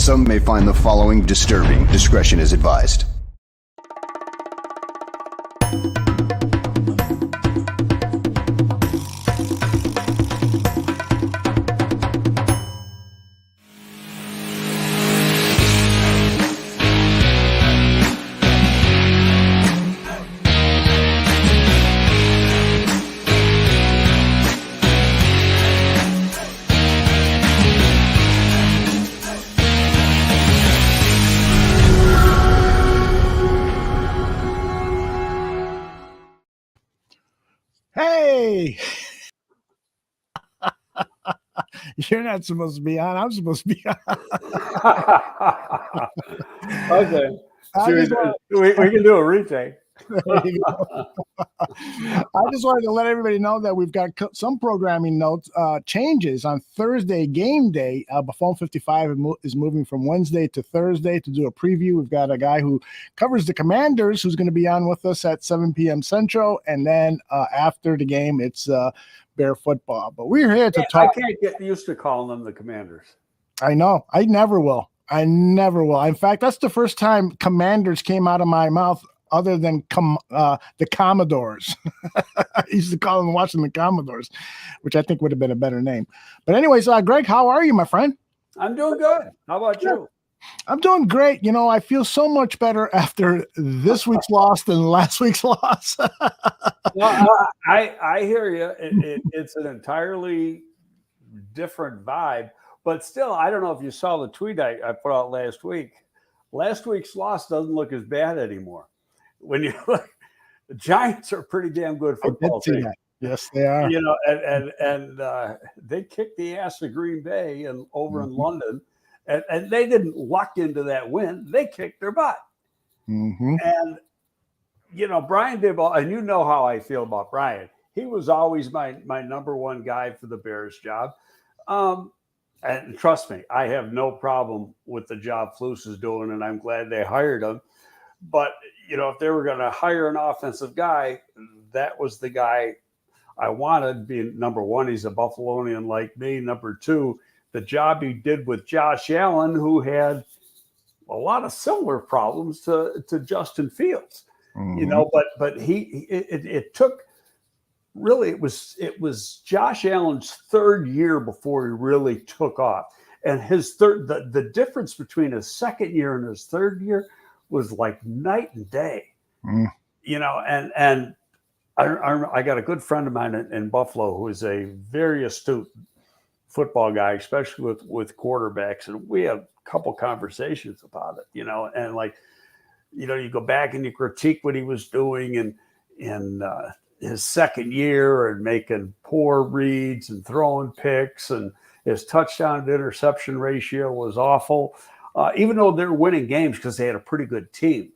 Some may find the following disturbing. Discretion is advised. Hey, you're not supposed to be on. I'm supposed to be on. Okay. We can do a retake. There you go. I just wanted to let everybody know that we've got some programming notes changes on Thursday game day. Buffon 55 is moving from Wednesday to Thursday to do a preview. We've got a guy who covers the Commanders who's going to be on with us at 7 p.m. Central. And then after the game, it's Bear football. But we're here to talk. I can't get used to calling them the Commanders. I know. I never will. In fact, that's the first time Commanders came out of my mouth other than the Commodores. I used to call them Washington Commodores, which I think would have been a better name. But anyways, Greg, how are you, my friend? I'm doing good. How about you? I'm doing great. You know, I feel so much better after this week's loss than last week's loss. Well, I hear you. It's an entirely different vibe. But still, I don't know if you saw the tweet I put out last week. Last week's loss doesn't look as bad anymore. When you look, the Giants are a pretty damn good football team. That. Yes, they are. You know, and they kicked the ass of Green Bay and over in London, and they didn't luck into that win. They kicked their butt. And you know, Brian Daboll, and you know how I feel about Brian. He was always my number one guy for the Bears job. And trust me, I have no problem with the job Flus is doing, and I'm glad they hired him. But, you know, if they were going to hire an offensive guy, that was the guy I wanted. Being number one, he's a Buffalonian like me. Number two, the job he did with Josh Allen, who had a lot of similar problems to Justin Fields. You know, but it took. Really, it was Josh Allen's third year before he really took off. And his the difference between his second year and his third year was like night and day. You know, and I got a good friend of mine in Buffalo who is a very astute football guy, especially with quarterbacks. And we had a couple conversations about it, you know, and like, you know, you go back and you critique what he was doing and his second year and making poor reads and throwing picks, and his touchdown to interception ratio was awful. Even though they're winning games because they had a pretty good team,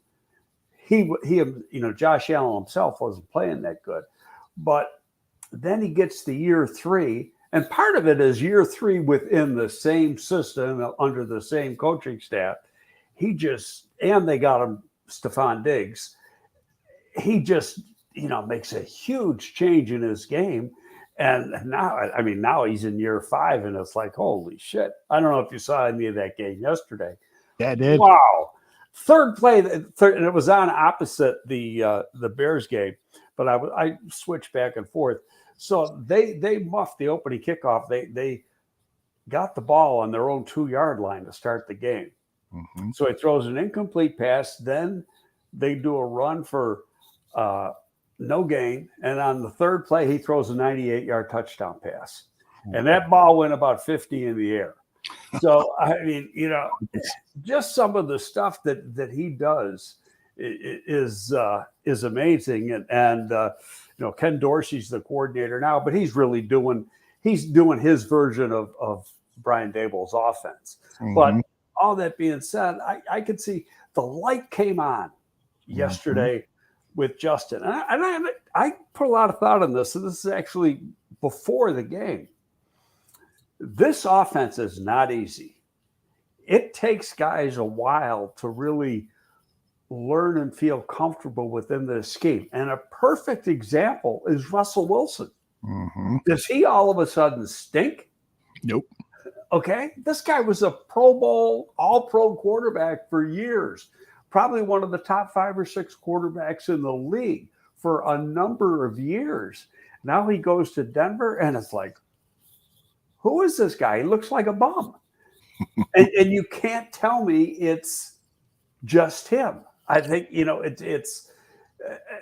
he you know, Josh Allen himself wasn't playing that good. But then he gets to year three, and part of it is year three within the same system under the same coaching staff. And they got him Stephon Diggs. He just, you know, makes a huge change in his game. And now he's in year 5, and it's like, holy shit. I don't know if you saw any of that game yesterday. Yeah, I did. Wow. Third play, and it was on opposite the Bears game, but I switched back and forth. So they muffed the opening kickoff. They got the ball on their own 2-yard line to start the game. So he throws an incomplete pass. Then they do a run for no gain. And on the third play, he throws a 98-yard touchdown pass. And that ball went about 50 in the air. So, I mean, you know, just some of the stuff that he does is amazing. And you know, Ken Dorsey's the coordinator now, but he's really doing his version of Brian Daboll's offense. But all that being said, I could see the light came on yesterday with Justin. And I put a lot of thought on this. So this is actually before the game. This offense is not easy. It takes guys a while to really learn and feel comfortable within the scheme. And a perfect example is Russell Wilson. Does he all of a sudden stink? Nope. Okay, this guy was a Pro Bowl, All-Pro quarterback for years, probably one of the top 5 or 6 quarterbacks in the league for a number of years. Now he goes to Denver, and it's like, who is this guy? He looks like a bum, and you can't tell me it's just him. I think it's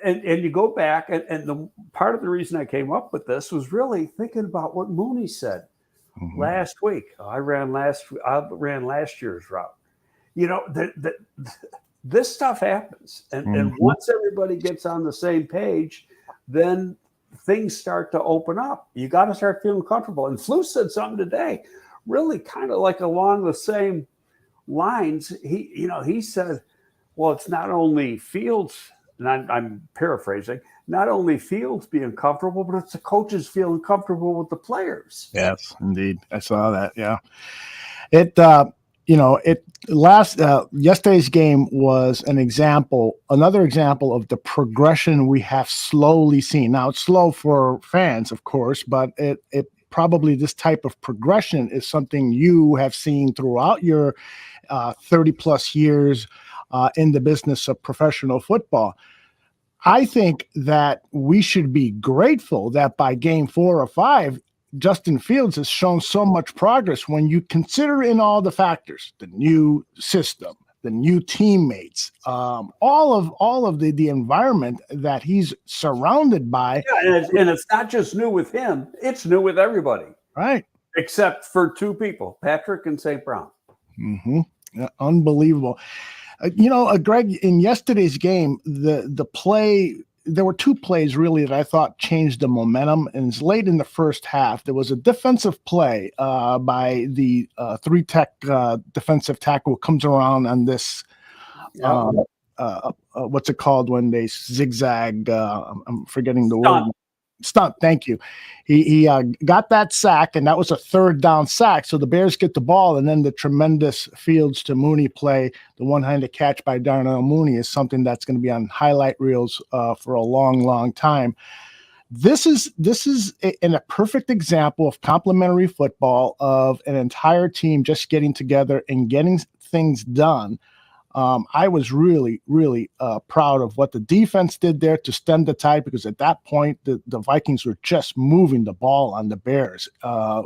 and you go back, and the part of the reason I came up with this was really thinking about what Mooney said last week. I ran last year's route. This stuff happens, and once everybody gets on the same page, then things start to open up. You got to start feeling comfortable. And Flu said something today, really kind of like along the same lines. He said, well, it's not only Fields, and I'm paraphrasing, not only Fields being comfortable, but it's the coaches feeling comfortable with the players. Yes, indeed. I saw that. Yeah. Yesterday's game was another example of the progression we have slowly seen. Now, it's slow for fans, of course, but it probably this type of progression is something you have seen throughout your 30 plus years in the business of professional football. I think that we should be grateful that by game 4 or 5, Justin Fields has shown so much progress when you consider in all the factors, the new system, the new teammates, all of the environment that he's surrounded by. Yeah, and it's not just new with him; it's new with everybody, right? Except for 2 people, Patrick and St. Brown. Yeah, unbelievable. Greg, in yesterday's game, the play. There were 2 plays really that I thought changed the momentum. And it's late in the first half. There was a defensive play by the 3-tech defensive tackle who comes around on this. What's it called when they zigzag? I'm forgetting the word. Stunt. Thank you. He got that sack, and that was a 3rd down sack. So the Bears get the ball, and then the tremendous Fields to Mooney play, the one-handed catch by Darnell Mooney, is something that's going to be on highlight reels for a long, long time. This is a perfect example of complementary football, of an entire team just getting together and getting things done. I was really, really proud of what the defense did there to stem the tide, because at that point, the Vikings were just moving the ball on the Bears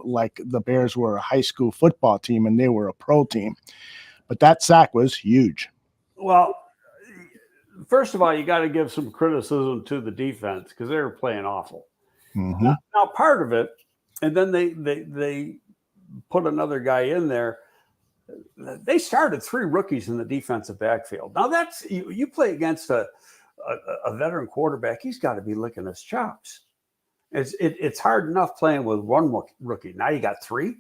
like the Bears were a high school football team and they were a pro team. But that sack was huge. Well, first of all, you got to give some criticism to the defense because they were playing awful. Now, part of it, and then they put another guy in there. They started 3 rookies in the defensive backfield. Now that's you play against a veteran quarterback. He's got to be licking his chops. It's hard enough playing with 1 rookie. Now you got 3.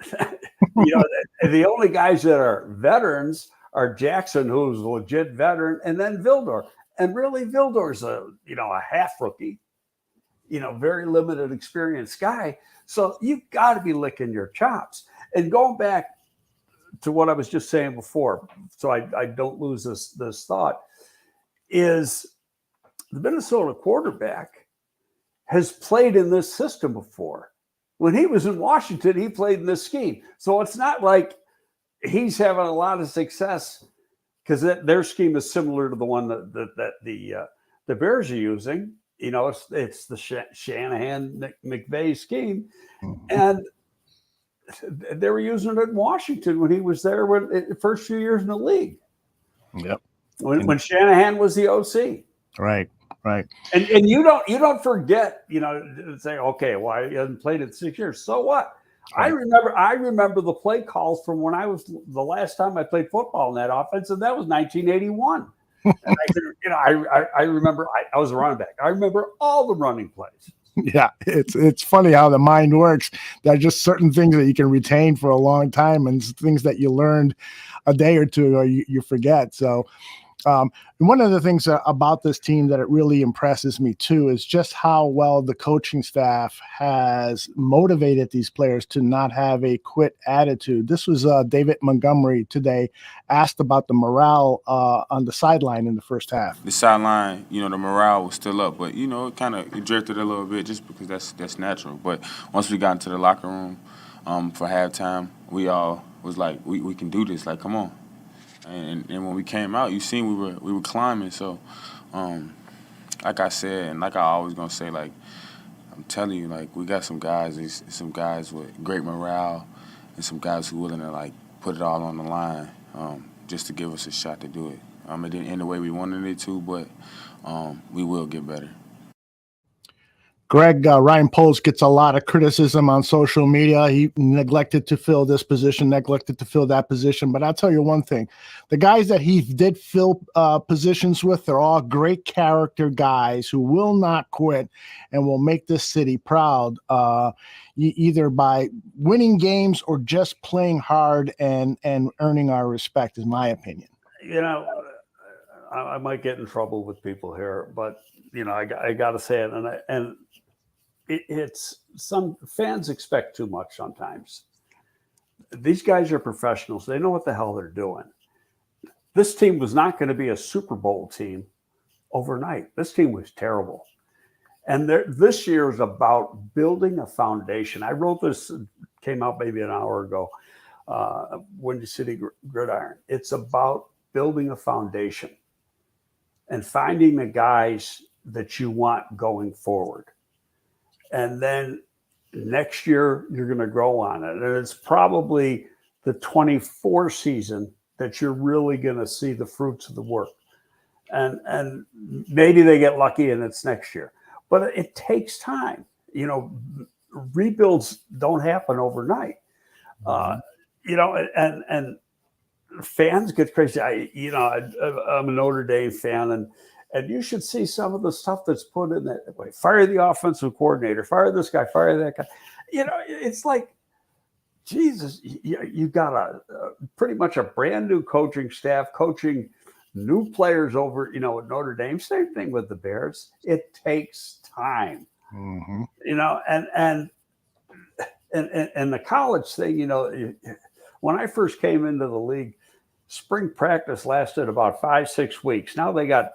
The only guys that are veterans are Jackson, who's a legit veteran, and then Vildor. And really, Vildor's a half rookie, very limited experience guy. So you've got to be licking your chops. And going back to what I was just saying before, so I don't lose this thought, is the Minnesota quarterback has played in this system before. When he was in Washington, he played in this scheme. So it's not like he's having a lot of success because their scheme is similar to the one that the Bears are using. It's the Shanahan McVay scheme, and they were using it in Washington when he was there the first few years in the league. Yep. When Shanahan was the OC. Right. And you don't forget, to say, okay, well, he hasn't played it 6 years. So what? Right. I remember the play calls from when I was the last time I played football in that offense, and that was 1981. And I remember I was a running back. I remember all the running plays. Yeah, it's funny how the mind works. There are just certain things that you can retain for a long time, and things that you learned a day or two or you forget. So one of the things about this team that it really impresses me too is just how well the coaching staff has motivated these players to not have a quit attitude. This was David Montgomery today asked about the morale on the sideline in the first half. The sideline, the morale was still up, but it drifted a little bit just because that's natural. But once we got into the locker room, for halftime, we all was like, we can do this. Like, come on. And when we came out, you seen we were climbing. So, like I said, and like I always gonna say, like I'm telling you, like we got some guys, some guys with great morale, and some guys who willing to like put it all on the line, just to give us a shot to do it. It didn't end the way we wanted it to, but we will get better. Greg, Ryan Poles gets a lot of criticism on social media. He neglected to fill this position, neglected to fill that position. But I'll tell you one thing. The guys that he did fill positions with, they're all great character guys who will not quit and will make this city proud, either by winning games or just playing hard and earning our respect, is my opinion. You know, I might get in trouble with people here, but, you know, I got to say it. And it's some fans expect too much sometimes. These guys are professionals. They know what the hell they're doing. This team was not going to be a Super Bowl team overnight. This team was terrible. And this year is about building a foundation. I wrote this, came out maybe an hour ago, Windy City Gridiron. It's about building a foundation and finding the guys that you want going forward. And then next year, you're going to grow on it. And it's probably the 24 season that you're really going to see the fruits of the work. And maybe they get lucky and it's next year. But it takes time. You know, rebuilds don't happen overnight. You know, and fans get crazy. I'm a Notre Dame fan, and you should see some of the stuff that's put in that way. Fire the offensive coordinator, fire this guy, fire that guy. You know, it's like, Jesus, you got pretty much a brand new coaching staff, coaching new players over, you know, at Notre Dame. Same thing with the Bears. It takes time, you know, and the college thing, you know, when I first came into the league, spring practice lasted about 5-6 weeks. Now they got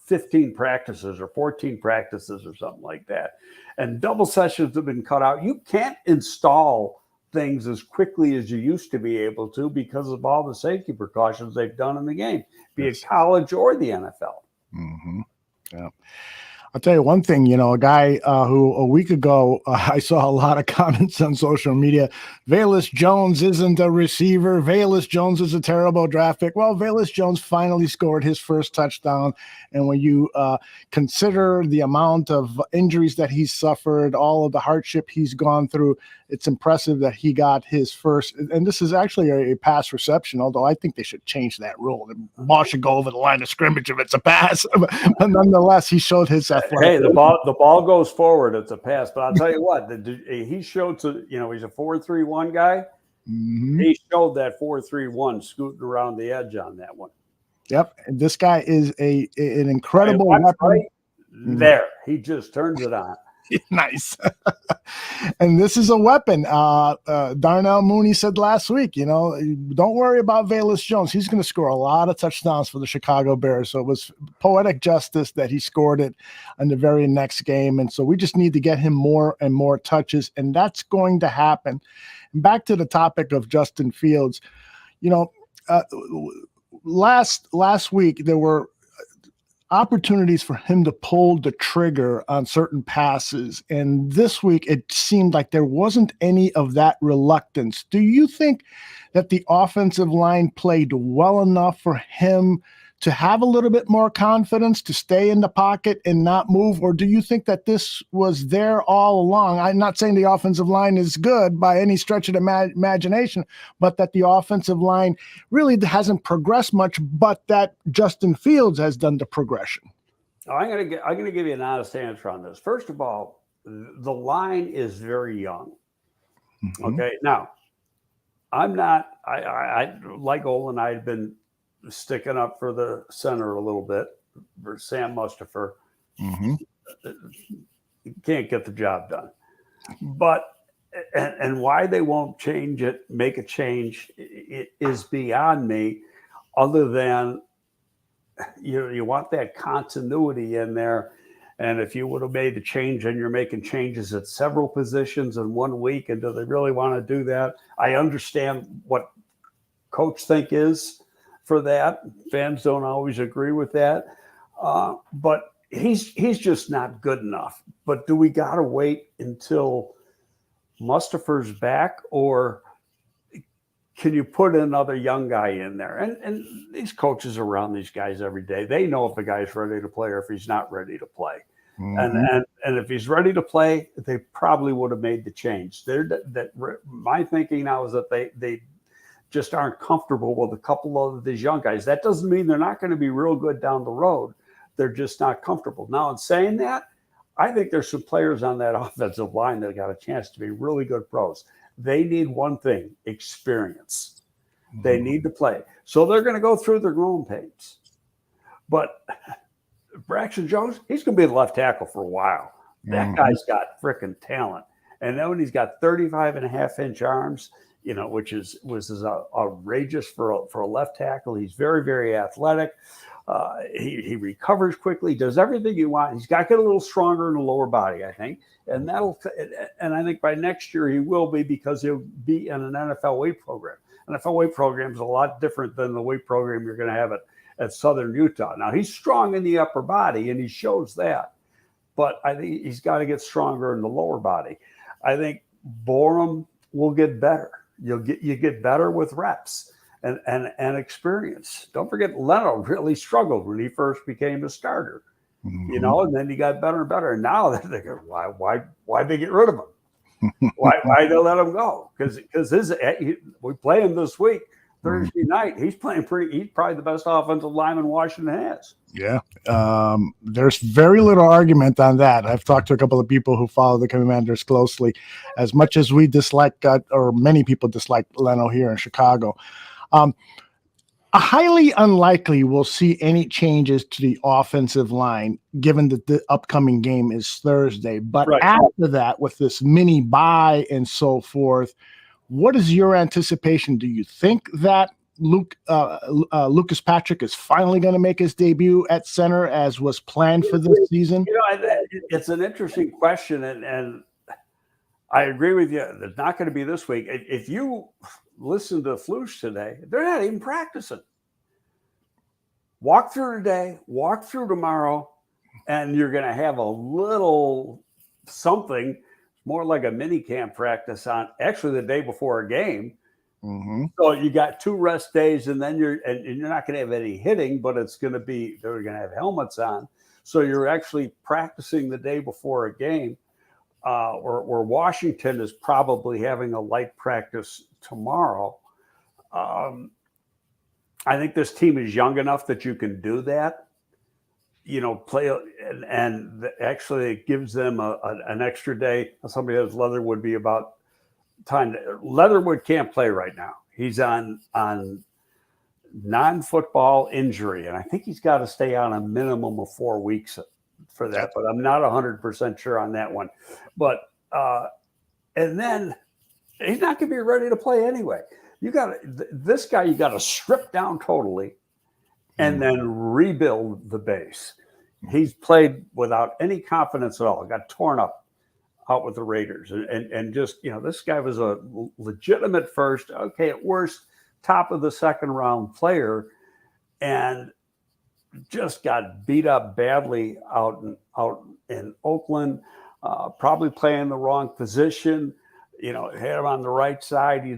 15 practices or 14 practices or something like that. And double sessions have been cut out. You can't install things as quickly as you used to be able to because of all the safety precautions they've done in the game, be it college or the NFL. Yeah. I'll tell you one thing, you know, a guy who a week ago, I saw a lot of comments on social media. Velus Jones isn't a receiver. Velus Jones is a terrible draft pick. Well, Velus Jones finally scored his first touchdown. And when you consider the amount of injuries that he's suffered, all of the hardship he's gone through, it's impressive that he got his first. And this is actually a pass reception, although I think they should change that rule. The ball should go over the line of scrimmage if it's a pass. But nonetheless, he showed his athletic. Hey, the ball goes forward. It's a pass. But I'll tell you what, he showed to, you know, he's a 4.31 guy. He showed that 4.31 scooting around the edge on that one. Yep. And this guy is an incredible weapon. Right there. He just turns it on. Nice. And this is a weapon. Darnell Mooney said last week, you know, don't worry about Velus Jones. He's going to score a lot of touchdowns for the Chicago Bears. So it was poetic justice that he scored it in the very next game. And so we just need to get him more and more touches, and that's going to happen. And back to the topic of Justin Fields, you know, last week there were opportunities for him to pull the trigger on certain passes. And this week, it seemed like there wasn't any of that reluctance. Do you think that the offensive line played well enough for him to have a little bit more confidence, to stay in the pocket and not move? Or do you think that this was there all along? I'm not saying the offensive line is good by any stretch of the imagination, but that the offensive line really hasn't progressed much, but that Justin Fields has done the progression. I'm gonna give you an honest answer on this. First of all, the line is very young. Okay, now I'm not. I like Olin. I've been sticking up for the center a little bit for Sam Mustipher. You can't get the job done. But and why they won't change it, make a change, it is beyond me, other than you want that continuity in there. And if you would have made the change and you're making changes at several positions in 1 week, and do they really want to do that? I understand what coach think is for that. Fans don't always agree with that. But he's just not good enough. But do we got to wait until Mustafa's back, or can you put another young guy in there? And these coaches around these guys every day, they know if the guy's ready to play or if he's not ready to play. And if he's ready to play, they probably would have made the change. My thinking now is that they just aren't comfortable with a couple of these young guys. That doesn't mean they're not going to be real good down the road. They're just not comfortable. Now, in saying that, I think there's some players on that offensive line that got a chance to be really good pros. They need one thing: experience. They need to play. So they're going to go through their growing pains. But Braxton Jones, he's going to be the left tackle for a while. That guy's got freaking talent. And then when he's got 35.5-inch arms, which was outrageous for a left tackle. He's very, very athletic. He recovers quickly, does everything you want. He's got to get a little stronger in the lower body, I think. And I think by next year he will be, because he'll be in an NFL weight program. NFL weight program is a lot different than the weight program you're going to have at Southern Utah. Now, he's strong in the upper body, and he shows that. But I think he's got to get stronger in the lower body. I think Borum will get better. You get better with reps and experience. Don't forget, Leno really struggled when he first became a starter. And then he got better and better. And now they're thinking, why they get rid of him? Why they let him go? Because we play him this week, Thursday night. He's playing he's probably the best offensive lineman Washington has. Yeah. There's very little argument on that. I've talked to a couple of people who follow the Commanders closely. As much as we dislike, or many people dislike Leno here in Chicago, highly unlikely we'll see any changes to the offensive line, given that the upcoming game is Thursday. But after that, with this mini bye and so forth, what is your anticipation? Do you think that Lucas Patrick is finally going to make his debut at center as was planned for this season? It's an interesting question, and I agree with you. It's not going to be this week. If you listen to Flush today, they're not even practicing. Walk through today, walk through tomorrow, and you're going to have a little something, more like a mini camp practice on actually the day before a game. So you got 2 rest days, and then you're not going to have any hitting, but it's going to be, they're going to have helmets on. So you're actually practicing the day before a game. Or Washington is probably having a light practice tomorrow. I think this team is young enough that you can do that. Play, and actually it gives them an extra day. Somebody has Leatherwood be about time. Leatherwood can't play right now. He's on non-football injury, and I think he's got to stay on a minimum of 4 weeks for that, but I'm not 100% sure on that one. But and then he's not going to be ready to play anyway. This guy you got to strip down totally and then rebuild the base. He's played without any confidence at all. Got torn up out with the Raiders, and just this guy was a legitimate first, okay, at worst top of the second round player, and just got beat up badly out in Oakland, probably playing the wrong position. Had him on the right side. He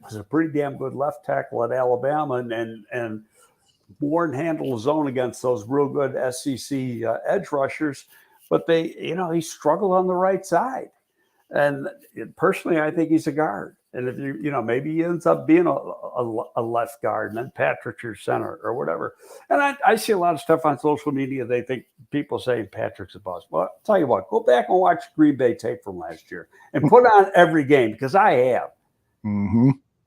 was a pretty damn good left tackle at Alabama, and more than handled his own against those real good SEC edge rushers. But he struggled on the right side. And personally, I think he's a guard. And if maybe he ends up being a left guard, and then Patrick's your center or whatever. And I see a lot of stuff on social media. They think people saying Patrick's a boss. Well, I'll tell you what, go back and watch Green Bay tape from last year and put on every game, because I have.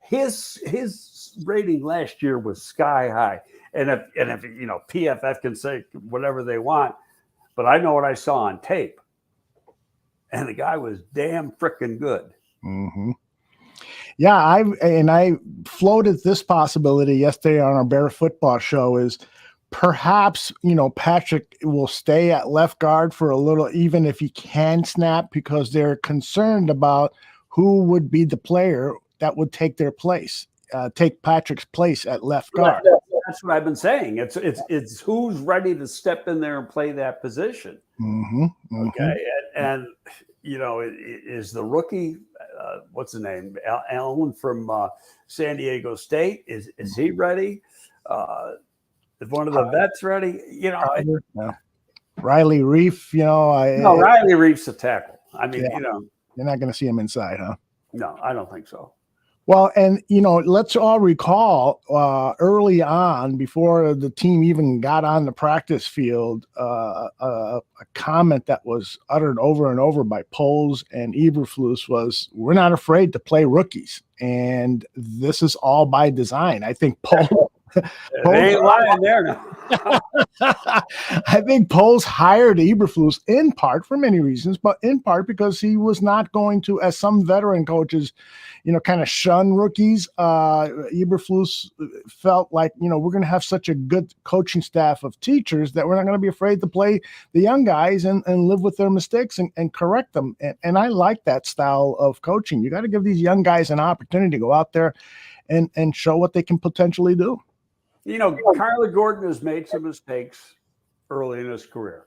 His rating last year was sky high. And if PFF can say whatever they want, but I know what I saw on tape. And the guy was damn freaking good. Yeah, I floated this possibility yesterday on our Bear Football show, is perhaps, Patrick will stay at left guard for a little, even if he can snap, because they're concerned about who would be the player that would take their place, take Patrick's place at left guard. That's what I've been saying. It's who's ready to step in there and play that position. Okay, and is the rookie, what's his name, Allen from San Diego State? Is he ready? Is one of the vets ready? Riley Reef. No, Riley Reef's a tackle. I mean, you're not going to see him inside, huh? No, I don't think so. Well, and let's all recall early on, before the team even got on the practice field, a comment that was uttered over and over by Poles and Eberflus was, "We're not afraid to play rookies," and this is all by design. I think Poles. They ain't lying there now. I think Poles hired Eberflus in part for many reasons, but in part because he was not going to, as some veteran coaches, kind of shun rookies. Eberflus felt like, we're going to have such a good coaching staff of teachers that we're not going to be afraid to play the young guys and live with their mistakes and correct them. And I like that style of coaching. You got to give these young guys an opportunity to go out there and show what they can potentially do. Kyler Gordon has made some mistakes early in his career.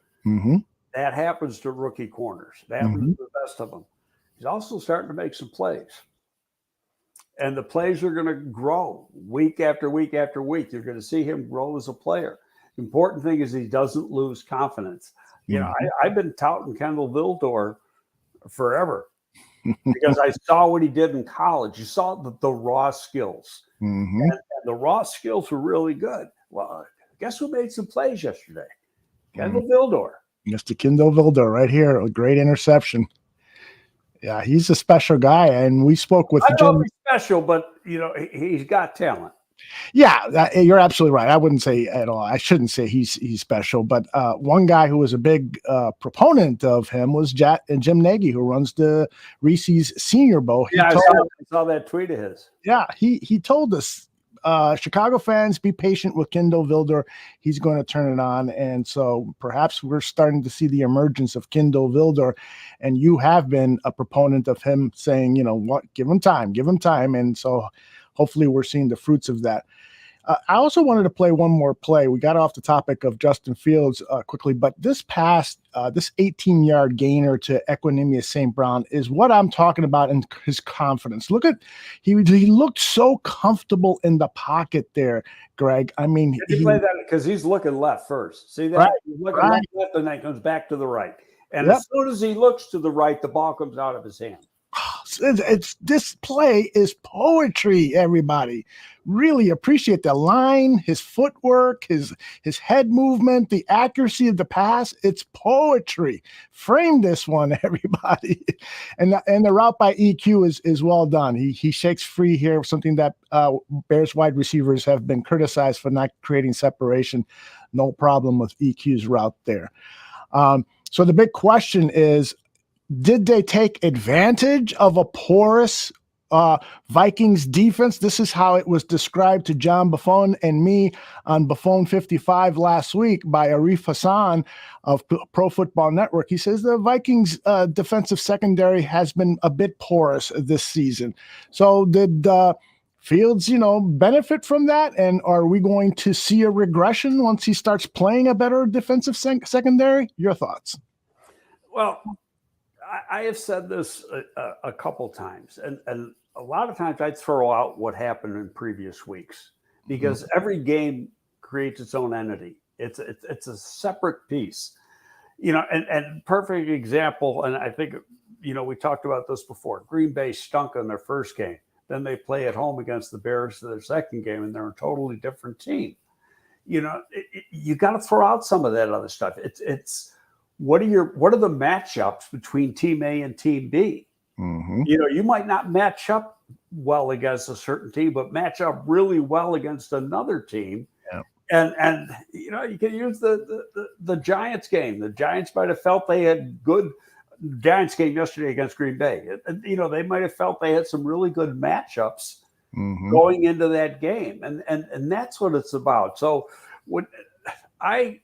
That happens to rookie corners. That happens to the best of them. He's also starting to make some plays. And the plays are going to grow week after week after week. You're going to see him grow as a player. The important thing is he doesn't lose confidence. I've been touting Kendall Vildor forever because I saw what he did in college. You saw the raw skills. And the raw skills were really good. Well, guess who made some plays yesterday? Kendall Vildor. Mr. Kendall Vildor right here. A great interception. Yeah, he's a special guy. And we spoke with I don't know if he's special, but, he's got talent. Yeah, you're absolutely right. I wouldn't say at all. I shouldn't say he's special. But one guy who was a big proponent of him was Jim Nagy, who runs the Reese's Senior Bowl. I saw that tweet of his. Yeah, he told us, Chicago fans, be patient with Kendall Vildor. He's going to turn it on. And so perhaps we're starting to see the emergence of Kendall Vildor. And you have been a proponent of him saying, give him time. And so hopefully we're seeing the fruits of that. I also wanted to play one more play. We got off the topic of Justin Fields quickly, but this 18-yard gainer to Equanimeous St. Brown is what I'm talking about in his confidence. Look at, he looked so comfortable in the pocket there, Greg. I mean, he played that because he's looking left first. See that? Right, he's looking left, and then comes back to the right. And as soon as he looks to the right, the ball comes out of his hand. This play is poetry, everybody. Really appreciate the line, his footwork, his head movement, the accuracy of the pass. It's poetry. Frame this one, everybody. And the route by EQ is well done. He shakes free here, something that Bears wide receivers have been criticized for not creating separation. No problem with EQ's route there. So the big question is, did they take advantage of a porous Vikings defense? This is how it was described to John Buffon and me on Buffon 55 last week by Arif Hassan of Pro Football Network. He says the Vikings defensive secondary has been a bit porous this season. So did Fields, benefit from that? And are we going to see a regression once he starts playing a better defensive secondary? Your thoughts? Well, I have said this a couple times, and a lot of times I'd throw out what happened in previous weeks because every game creates its own entity. It's a separate piece, and perfect example. And I think, we talked about this before. Green Bay stunk in their first game. Then they play at home against the Bears for their second game, and they're a totally different team. You got to throw out some of that other stuff. It's what are the matchups between Team A and Team B? You might not match up well against a certain team, but match up really well against another team. Yeah. And you can use the Giants game. The Giants might have felt they had good Giants game yesterday against Green Bay. They might have felt they had some really good matchups going into that game, and that's what it's about. So I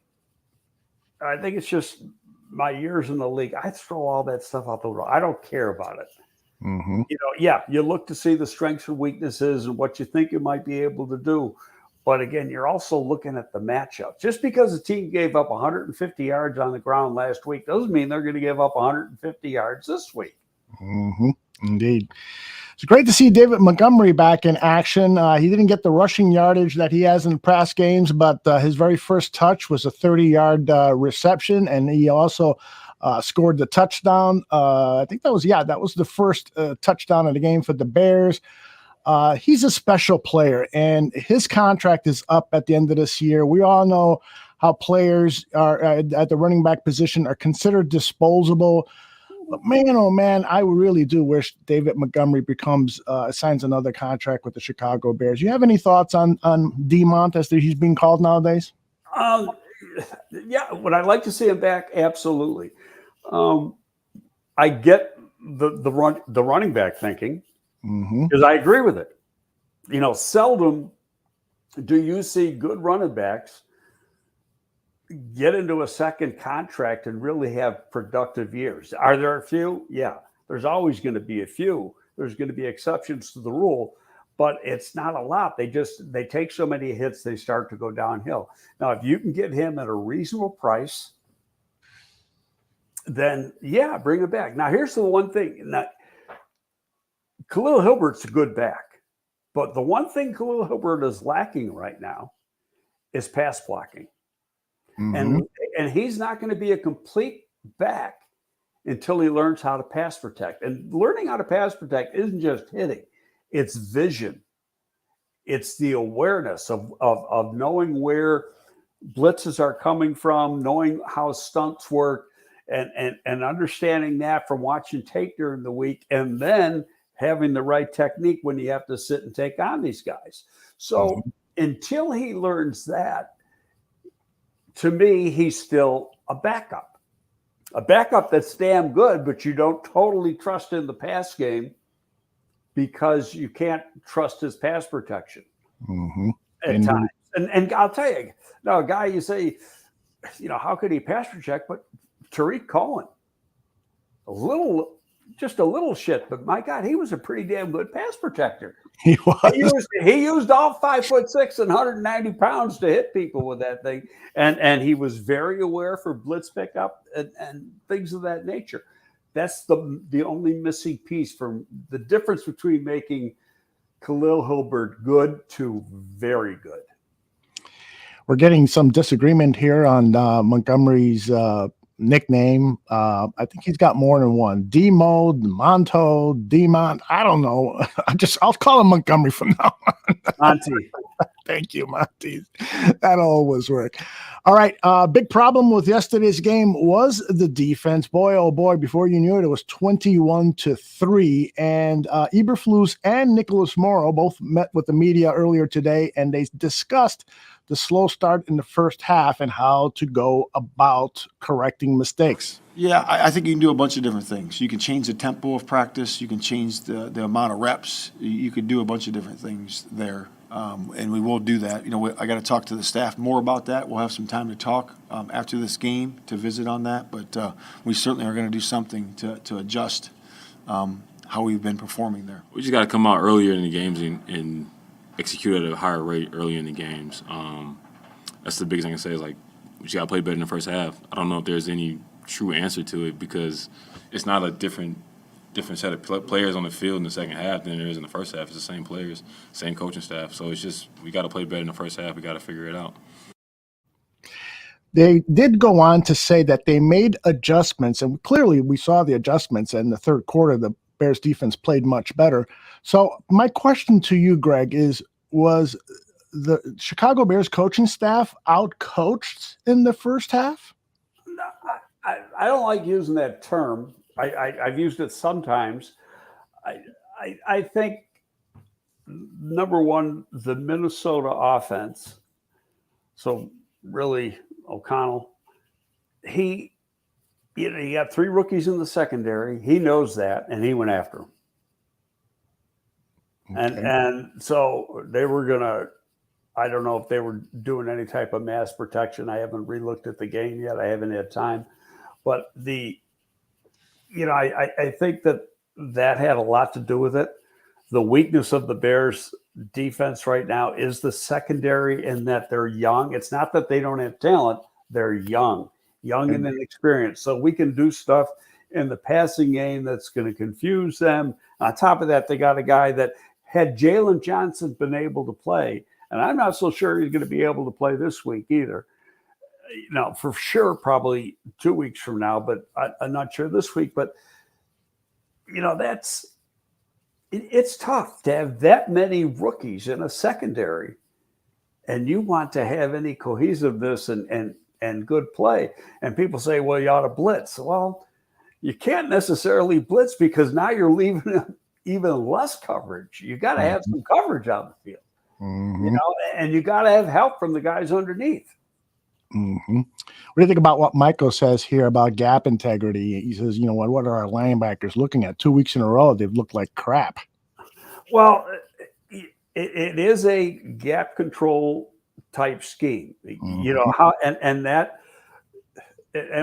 think it's just my years in the league. I throw all that stuff out the window. I don't care about it. Mm-hmm. You look to see the strengths and weaknesses and what you think you might be able to do. But again, you're also looking at the matchup. Just because a team gave up 150 yards on the ground last week doesn't mean they're going to give up 150 yards this week. Mm-hmm. Indeed. It's great to see David Montgomery back in action. He didn't get the rushing yardage that he has in past games, but his very first touch was a 30-yard reception, and he also scored the touchdown. I think that was the first touchdown of the game for the Bears. He's a special player, and his contract is up at the end of this year. We all know how players are at the running back position are considered disposable. But man, oh man, I really do wish David Montgomery signs another contract with the Chicago Bears. You have any thoughts on DeMont as he's being called nowadays? Yeah, would I like to see him back? Absolutely. I get the running back thinking because I agree with it. Seldom do you see good running backs get into a second contract and really have productive years. Are there a few? Yeah, there's always going to be a few. There's going to be exceptions to the rule, but it's not a lot. They take so many hits, they start to go downhill. Now, if you can get him at a reasonable price, then yeah, bring him back. Now, here's the one thing. Khalil Hilbert's a good back, but the one thing Khalil Hilbert is lacking right now is pass blocking. And he's not going to be a complete back until he learns how to pass protect. And learning how to pass protect isn't just hitting, it's vision. It's the awareness of knowing where blitzes are coming from, knowing how stunts work, and understanding that from watching tape during the week, and then having the right technique when you have to sit and take on these guys. So until he learns that, to me, he's still a backup that's damn good, but you don't totally trust in the pass game because you can't trust his pass protection at times. And I'll tell you, now a guy you say, how could he pass protect? But Tariq Cohen, just a little shit, but my God, he was a pretty damn good pass protector. He was. He used all 5'6" and 190 pounds to hit people with that thing, and he was very aware for blitz pickup and things of that nature. That's the only missing piece from the difference between making Khalil Hilbert good to very good. We're getting some disagreement here on Montgomery's nickname. I think he's got more than one. Demo, Monto, Demont. I don't know. I'll call him Montgomery from now on. Monty. Thank you, Monty. That'll always work. All right. Big problem with yesterday's game was the defense. Boy, oh boy, before you knew it, it was 21-3. And Eberflus and Nicholas Morrow both met with the media earlier today, and they discussed the slow start in the first half and how to go about correcting mistakes. Yeah, I think you can do a bunch of different things. You can change the tempo of practice. You can change the amount of reps. You could do a bunch of different things there, and we will do that. I got to talk to the staff more about that. We'll have some time to talk after this game to visit on that, but we certainly are going to do something to adjust how we've been performing there. We just got to come out earlier in the games and execute at a higher rate early in the games. That's the biggest thing I can say is, we just got to play better in the first half. I don't know if there's any true answer to it because it's not a different set of players on the field in the second half than there is in the first half. It's the same players, same coaching staff. So it's just we got to play better in the first half. We got to figure it out. They did go on to say that they made adjustments, and clearly we saw the adjustments in the third quarter. The Bears defense played much better. So my question to you, Greg, was the Chicago Bears coaching staff out-coached in the first half? No, I don't like using that term. I've used it sometimes. I think, number one, the Minnesota offense, so really O'Connell, he got three rookies in the secondary. He knows that, and he went after them. Okay. And so they were going to I don't know if they were doing any type of mass protection. I haven't relooked at the game yet. I haven't had time. But I think that had a lot to do with it. The weakness of the Bears defense right now is the secondary, in that they're young. It's not that they don't have talent. They're young and inexperienced. So we can do stuff in the passing game that's going to confuse them. On top of that, they got a guy that, had Jalen Johnson been able to play, and I'm not so sure he's going to be able to play this week either. For sure, probably 2 weeks from now, but I'm not sure this week. But, it's tough to have that many rookies in a secondary, and you want to have any cohesiveness and good play. And people say, well, you ought to blitz. Well, you can't necessarily blitz, because now you're leaving even less coverage. You got to have some coverage on the field, and you got to have help from the guys underneath. Mm-hmm. What do you think about what Michael says here about gap integrity? He says, what are our linebackers looking at? 2 weeks in a row, they've looked like crap. Well, it is a gap control type scheme, how, and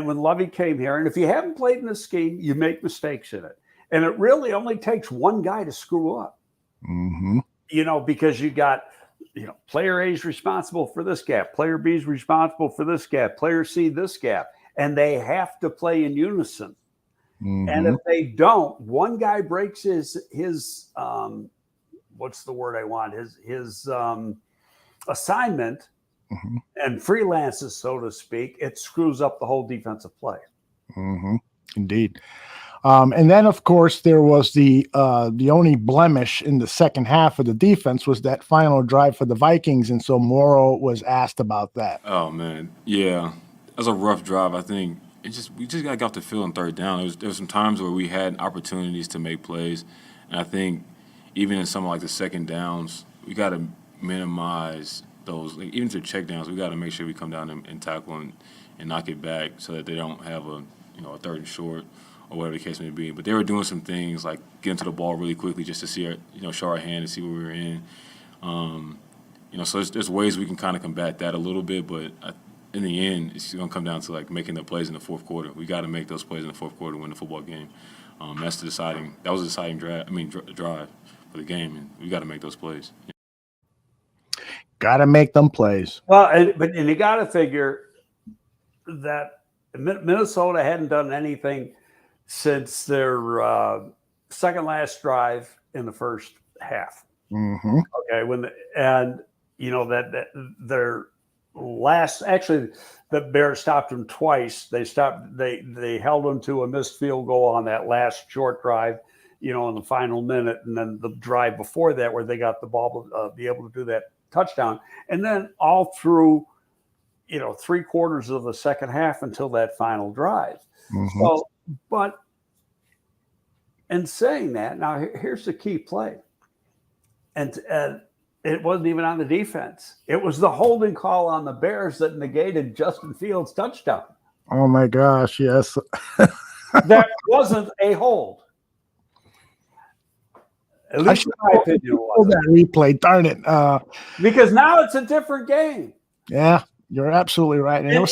when Lovey came here, and if you haven't played in this scheme, you make mistakes in it. And it really only takes one guy to screw up, because you got, player A is responsible for this gap, player B is responsible for this gap, player C this gap, and they have to play in unison. And if they don't, one guy breaks his what's the word I want? His assignment and freelances, so to speak, it screws up the whole defensive play. Indeed. And then, of course, there was the only blemish in the second half of the defense was that final drive for the Vikings, and so Morrow was asked about that. Oh man, yeah, that was a rough drive. I think we just got off the field on third down. There was some times where we had opportunities to make plays, and I think even in some of like the second downs, we got to minimize those. Like, even to check downs, we got to make sure we come down and tackle and knock it back so that they don't have a third and short, or whatever the case may be. But they were doing some things like getting to the ball really quickly just to see show our hand and see where we were in. So there's ways we can kind of combat that a little bit, but in the end, it's going to come down to like making the plays in the fourth quarter. We got to make those plays in the fourth quarter to win the football game. That was the deciding drive for the game, and we got to make those plays. Got to make them plays. Well, but you got to figure that Minnesota hadn't done anything since their second last drive in the first half. Okay, that their last, actually, the Bears stopped them twice. They held them to a missed field goal on that last short drive, in the final minute, and then the drive before that where they got the ball to be able to do that touchdown, and then all through 3/4 of the second half until that final drive. So, but in saying that, now here's the key play, and it wasn't even on the defense. It was the holding call on the Bears that negated Justin Fields' touchdown. Oh my gosh, yes. That wasn't a hold. At least in my opinion, that replay. Darn it! Because now it's a different game. Yeah, you're absolutely right. And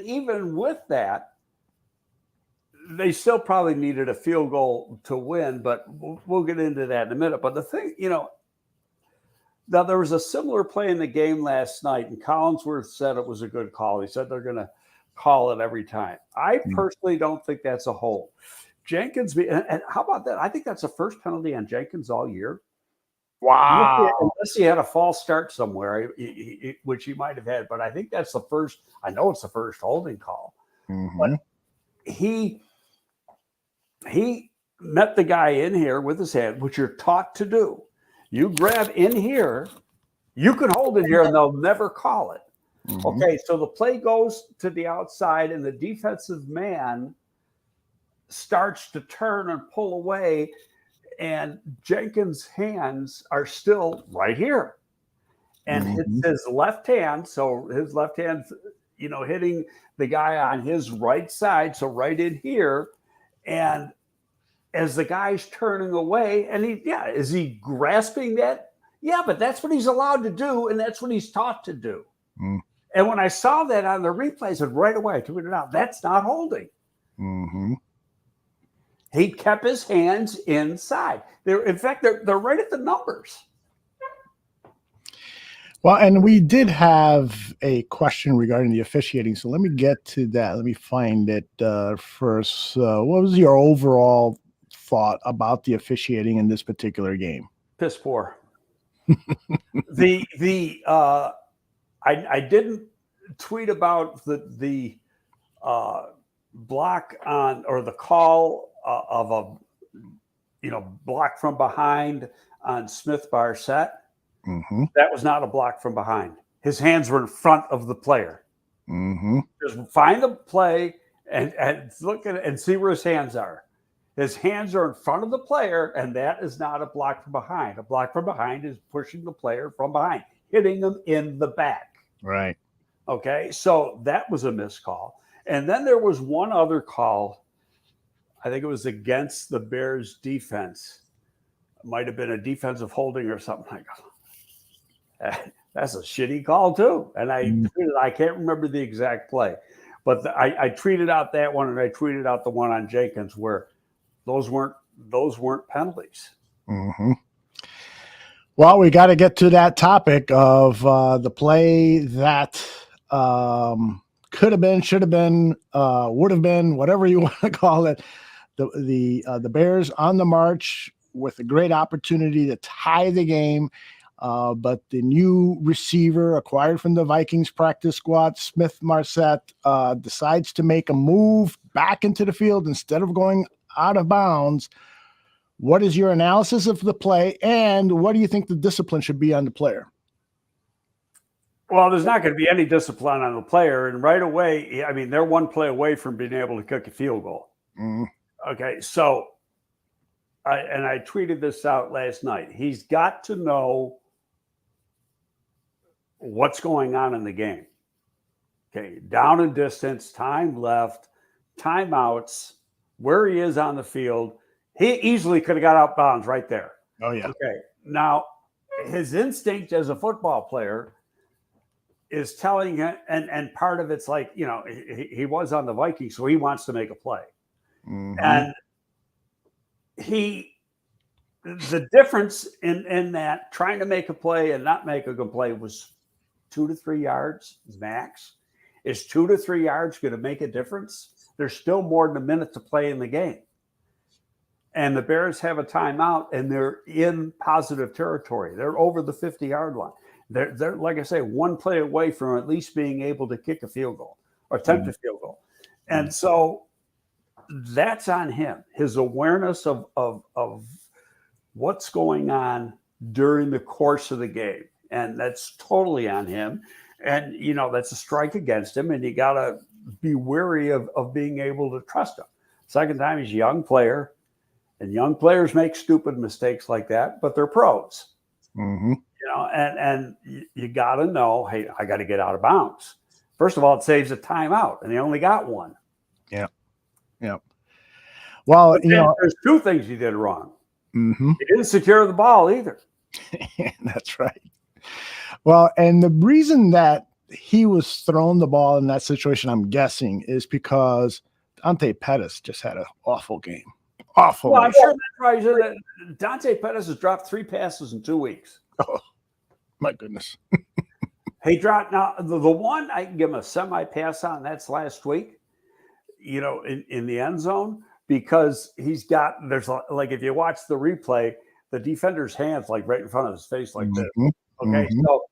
even with that, they still probably needed a field goal to win. But we'll get into that in a minute. But the thing, now there was a similar play in the game last night, and Collinsworth said it was a good call. He said they're going to call it every time. I personally don't think that's a hold. Jenkins, and how about that? I think that's the first penalty on Jenkins all year. Wow. Unless he had a false start somewhere, which he might have had. But I think that's the first. I know it's the first holding call. But he met the guy in here with his head, which you're taught to do. You grab in here, you can hold it here, and they'll never call it. Okay, so the play goes to the outside, and the defensive man starts to turn and pull away, and Jenkins' hands are still right here, and it's his left hand. So his left hand, hitting the guy on his right side, so right in here, and as the guy's turning away, and is he grasping that, Yeah, but that's what he's allowed to do, and that's what he's taught to do. Mm. And when I saw that on the replay, I said right away, I tweeted out, that's not holding. Mm-hmm. He kept his hands inside. In fact, they're right at the numbers. Well, and we did have a question regarding the officiating, so let me get to that. Let me find it first. What was your overall thought about the officiating in this particular game? Piss poor. I didn't tweet about the block on, or the call of a block from behind on Smith Barset. Mm-hmm. That was not a block from behind. His hands were in front of the player. Mm-hmm. Just find the play and look at it and see where his hands are. His hands are in front of the player, and that is not a block from behind. A block from behind is pushing the player from behind, hitting him in the back. Right. Okay, so that was a missed call. And then there was one other call. I think it was against the Bears defense. It might have been a defensive holding or something like that. That's a shitty call too. And I can't remember the exact play, but I tweeted out that one, and I tweeted out the one on Jenkins where those weren't penalties. Mm-hmm. Well, we got to get to that topic of the play that could have been, should have been, would have been, whatever you want to call it. The Bears on the march with a great opportunity to tie the game. But the new receiver acquired from the Vikings practice squad, Smith Marset, decides to make a move back into the field instead of going out of bounds. What is your analysis of the play, and what do you think the discipline should be on the player? Well, there's not going to be any discipline on the player, and right away, I mean, they're one play away from being able to kick a field goal. Mm. Okay, so I tweeted this out last night. He's got to know what's going on in the game. Okay, down and distance, time left, timeouts, where he is on the field. He easily could have got out bounds right there. Oh, yeah. Okay, now his instinct as a football player is telling him, and part of it's like, he was on the Vikings, so he wants to make a play. Mm-hmm. And the difference in that trying to make a play and not make a good play was 2 to 3 yards max. Is 2 to 3 yards going to make a difference? There's still more than a minute to play in the game. And the Bears have a timeout, and they're in positive territory. They're over the 50-yard line. They're like I say, one play away from at least being able to kick a field goal or attempt a field goal. And so that's on him. His awareness of what's going on during the course of the game. And that's totally on him. And, that's a strike against him. And you got to be wary of being able to trust him. Second time, he's a young player. And young players make stupid mistakes like that, but they're pros. Mm-hmm. And you got to know, hey, I got to get out of bounds. First of all, it saves a timeout, and they only got one. Yeah. Yeah. Well, there's two things he did wrong. Mm-hmm. He didn't secure the ball either. That's right. Well, and the reason that he was thrown the ball in that situation, I'm guessing, is because Dante Pettis just had an awful game. Awful. Well, I'm sure that's why he said that Dante Pettis has dropped 3 passes in 2 weeks. Oh, my goodness. He dropped, now the one I can give him a semi pass on, that's last week, in the end zone, because there's like, if you watch the replay, the defender's hands like right in front of his face like this. Okay. Mm-hmm. So,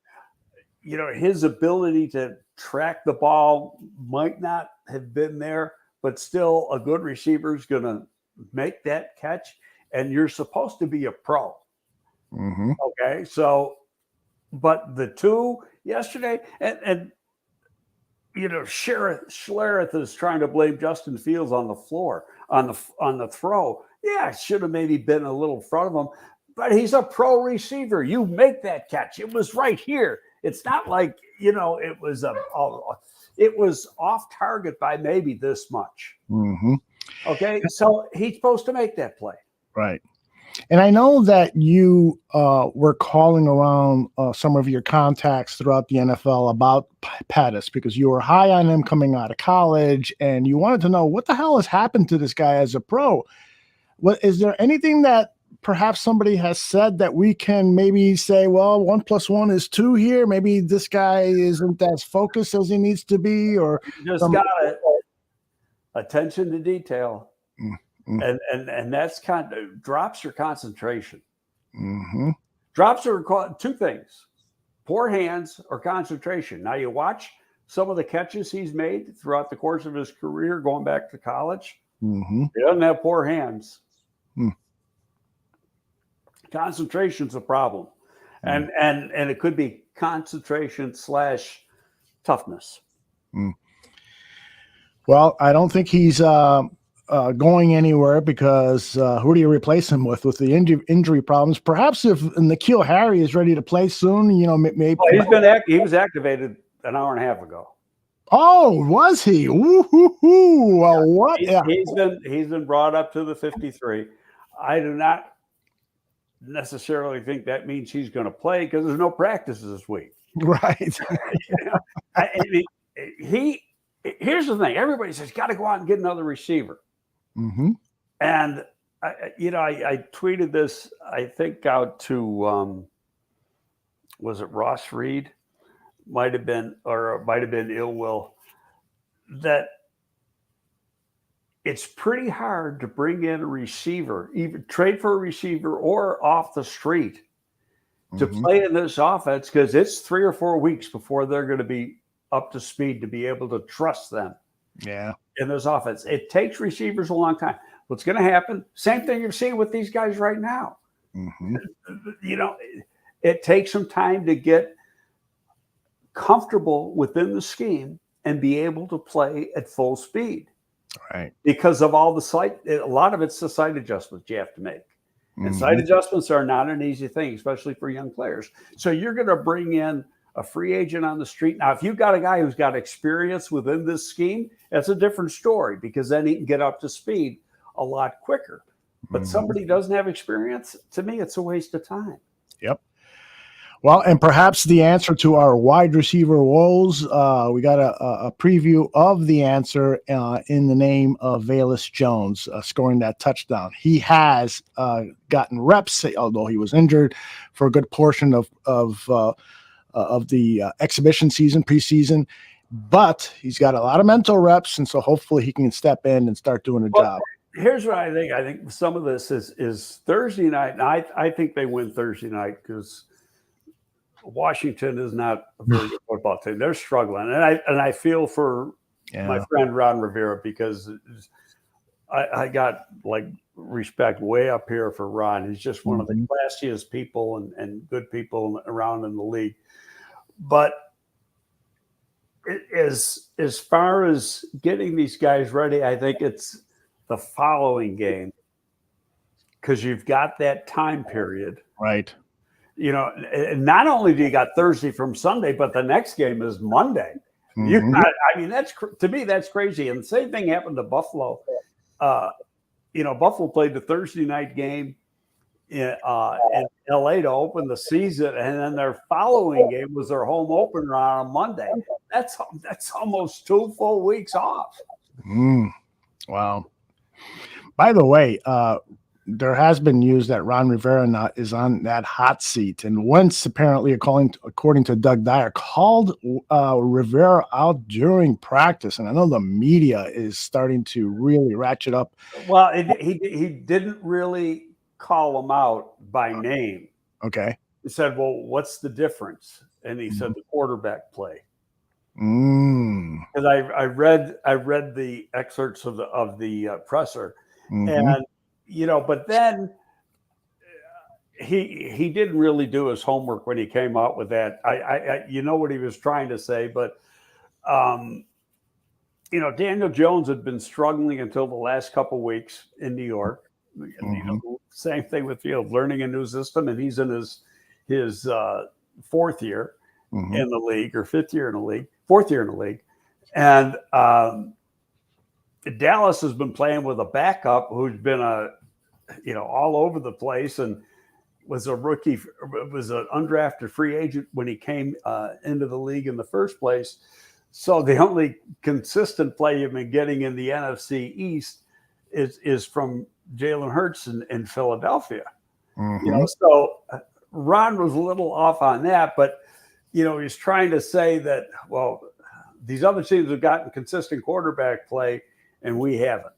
his ability to track the ball might not have been there, but still a good receiver is going to make that catch, and you're supposed to be a pro. Mm-hmm. Okay. So, but the two yesterday, and Schlereth is trying to blame Justin Fields on the floor, on the throw. Yeah, it should have maybe been a little in front of him, but he's a pro receiver. You make that catch. It was right here. It's not like, it was off target by maybe this much. Mm-hmm. Okay. So he's supposed to make that play. Right. And I know that you were calling around some of your contacts throughout the NFL about Pettis because you were high on him coming out of college, and you wanted to know what the hell has happened to this guy as a pro. What is there anything that perhaps somebody has said that we can maybe say, well, 1 + 1 is 2 here? Maybe this guy isn't as focused as he needs to be, or Just got it. Attention to detail. And that's kind of drops your concentration. Drops are 2 things: poor hands or concentration. Now you watch some of the catches he's made throughout the course of his career, going back to college. He doesn't have poor hands. Concentration's a problem, and it could be concentration / toughness. Well, I don't think he's going anywhere because who do you replace him with the injury problems? Perhaps if N'Keal Harry is ready to play soon, maybe. Well, he was activated an hour and a half ago. Oh, was he? Woo-hoo-hoo. Well, what? He's been brought up to the 53. I do not necessarily think that means he's going to play because there's no practices this week. Right. I mean, here's the thing. Everybody says, got to go out and get another receiver. And, I tweeted this, I think, out to, was it Ross Reed? Might have been Ill Will, that it's pretty hard to bring in a receiver, even trade for a receiver or off the street to play in this offense, because it's 3 or 4 weeks before they're going to be up to speed to be able to trust them. Yeah. In this offense. It takes receivers a long time. What's going to happen? Same thing you're seeing with these guys right now. It takes some time to get comfortable within the scheme and be able to play at full speed. Right. Because of all a lot of it's the sight adjustments you have to make. And sight adjustments are not an easy thing, especially for young players. So you're going to bring in a free agent on the street. Now, if you've got a guy who's got experience within this scheme, that's a different story, because then he can get up to speed a lot quicker. But somebody doesn't have experience, to me, it's a waste of time. Yep. Well, and perhaps the answer to our wide receiver woes, we got a preview of the answer in the name of Velus Jones scoring that touchdown. He has gotten reps, although he was injured for a good portion of the exhibition season, preseason. But he's got a lot of mental reps, and so hopefully he can step in and start doing a job. Here's what I think. I think some of this is Thursday night. And I think they win Thursday night because Washington is not a very good football team. They're struggling, and I feel for my friend Ron Rivera, because I got respect way up here for Ron. He's just one of the classiest people and good people around in the league. But as far as getting these guys ready, I think it's the following game, because you've got that time period, right? Not only do you got Thursday from Sunday, but the next game is Monday. That's, to me, that's crazy. And the same thing happened to Buffalo. Buffalo played the Thursday night game in LA to open the season, and then their following game was their home opener on a Monday. That's almost 2 full weeks off. Wow. By the way, there has been news that Ron Rivera is on that hot seat, and once apparently, according to Doug Dyer, called Rivera out during practice, and I know the media is starting to really ratchet up. Well, he didn't really call him out by name. Okay. He said, "Well, what's the difference?" And he said, "The quarterback play." Because I read the excerpts of the presser, and but then he didn't really do his homework when he came out with that. I what he was trying to say, but Daniel Jones had been struggling until the last couple of weeks in New York. Same thing with learning a new system, and he's in his 4th year in the league, or 4th year in the league, and Dallas has been playing with a backup who's been all over the place, and was a rookie, was an undrafted free agent when he came into the league in the first place. So the only consistent play you've been getting in the NFC East is from Jalen Hurts in Philadelphia. So Ron was a little off on that, but he's trying to say that, well, these other teams have gotten consistent quarterback play and we haven't.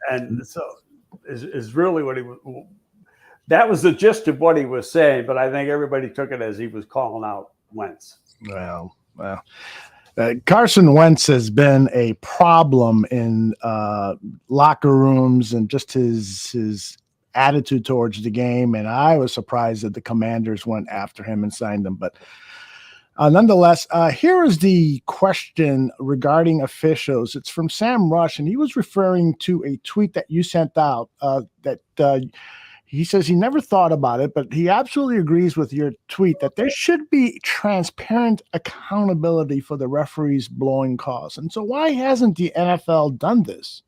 And so is really what that was the gist of what he was saying, but I think everybody took it as he was calling out Wentz. Well, Carson Wentz has been a problem in locker rooms and just his attitude towards the game. And I was surprised that the Commanders went after him and signed him. But nonetheless, here is the question regarding officials. It's from Sam Rush, and he was referring to a tweet that you sent out that he says he never thought about it, but he absolutely agrees with your tweet that there should be transparent accountability for the referees blowing calls. And so why hasn't the NFL done this?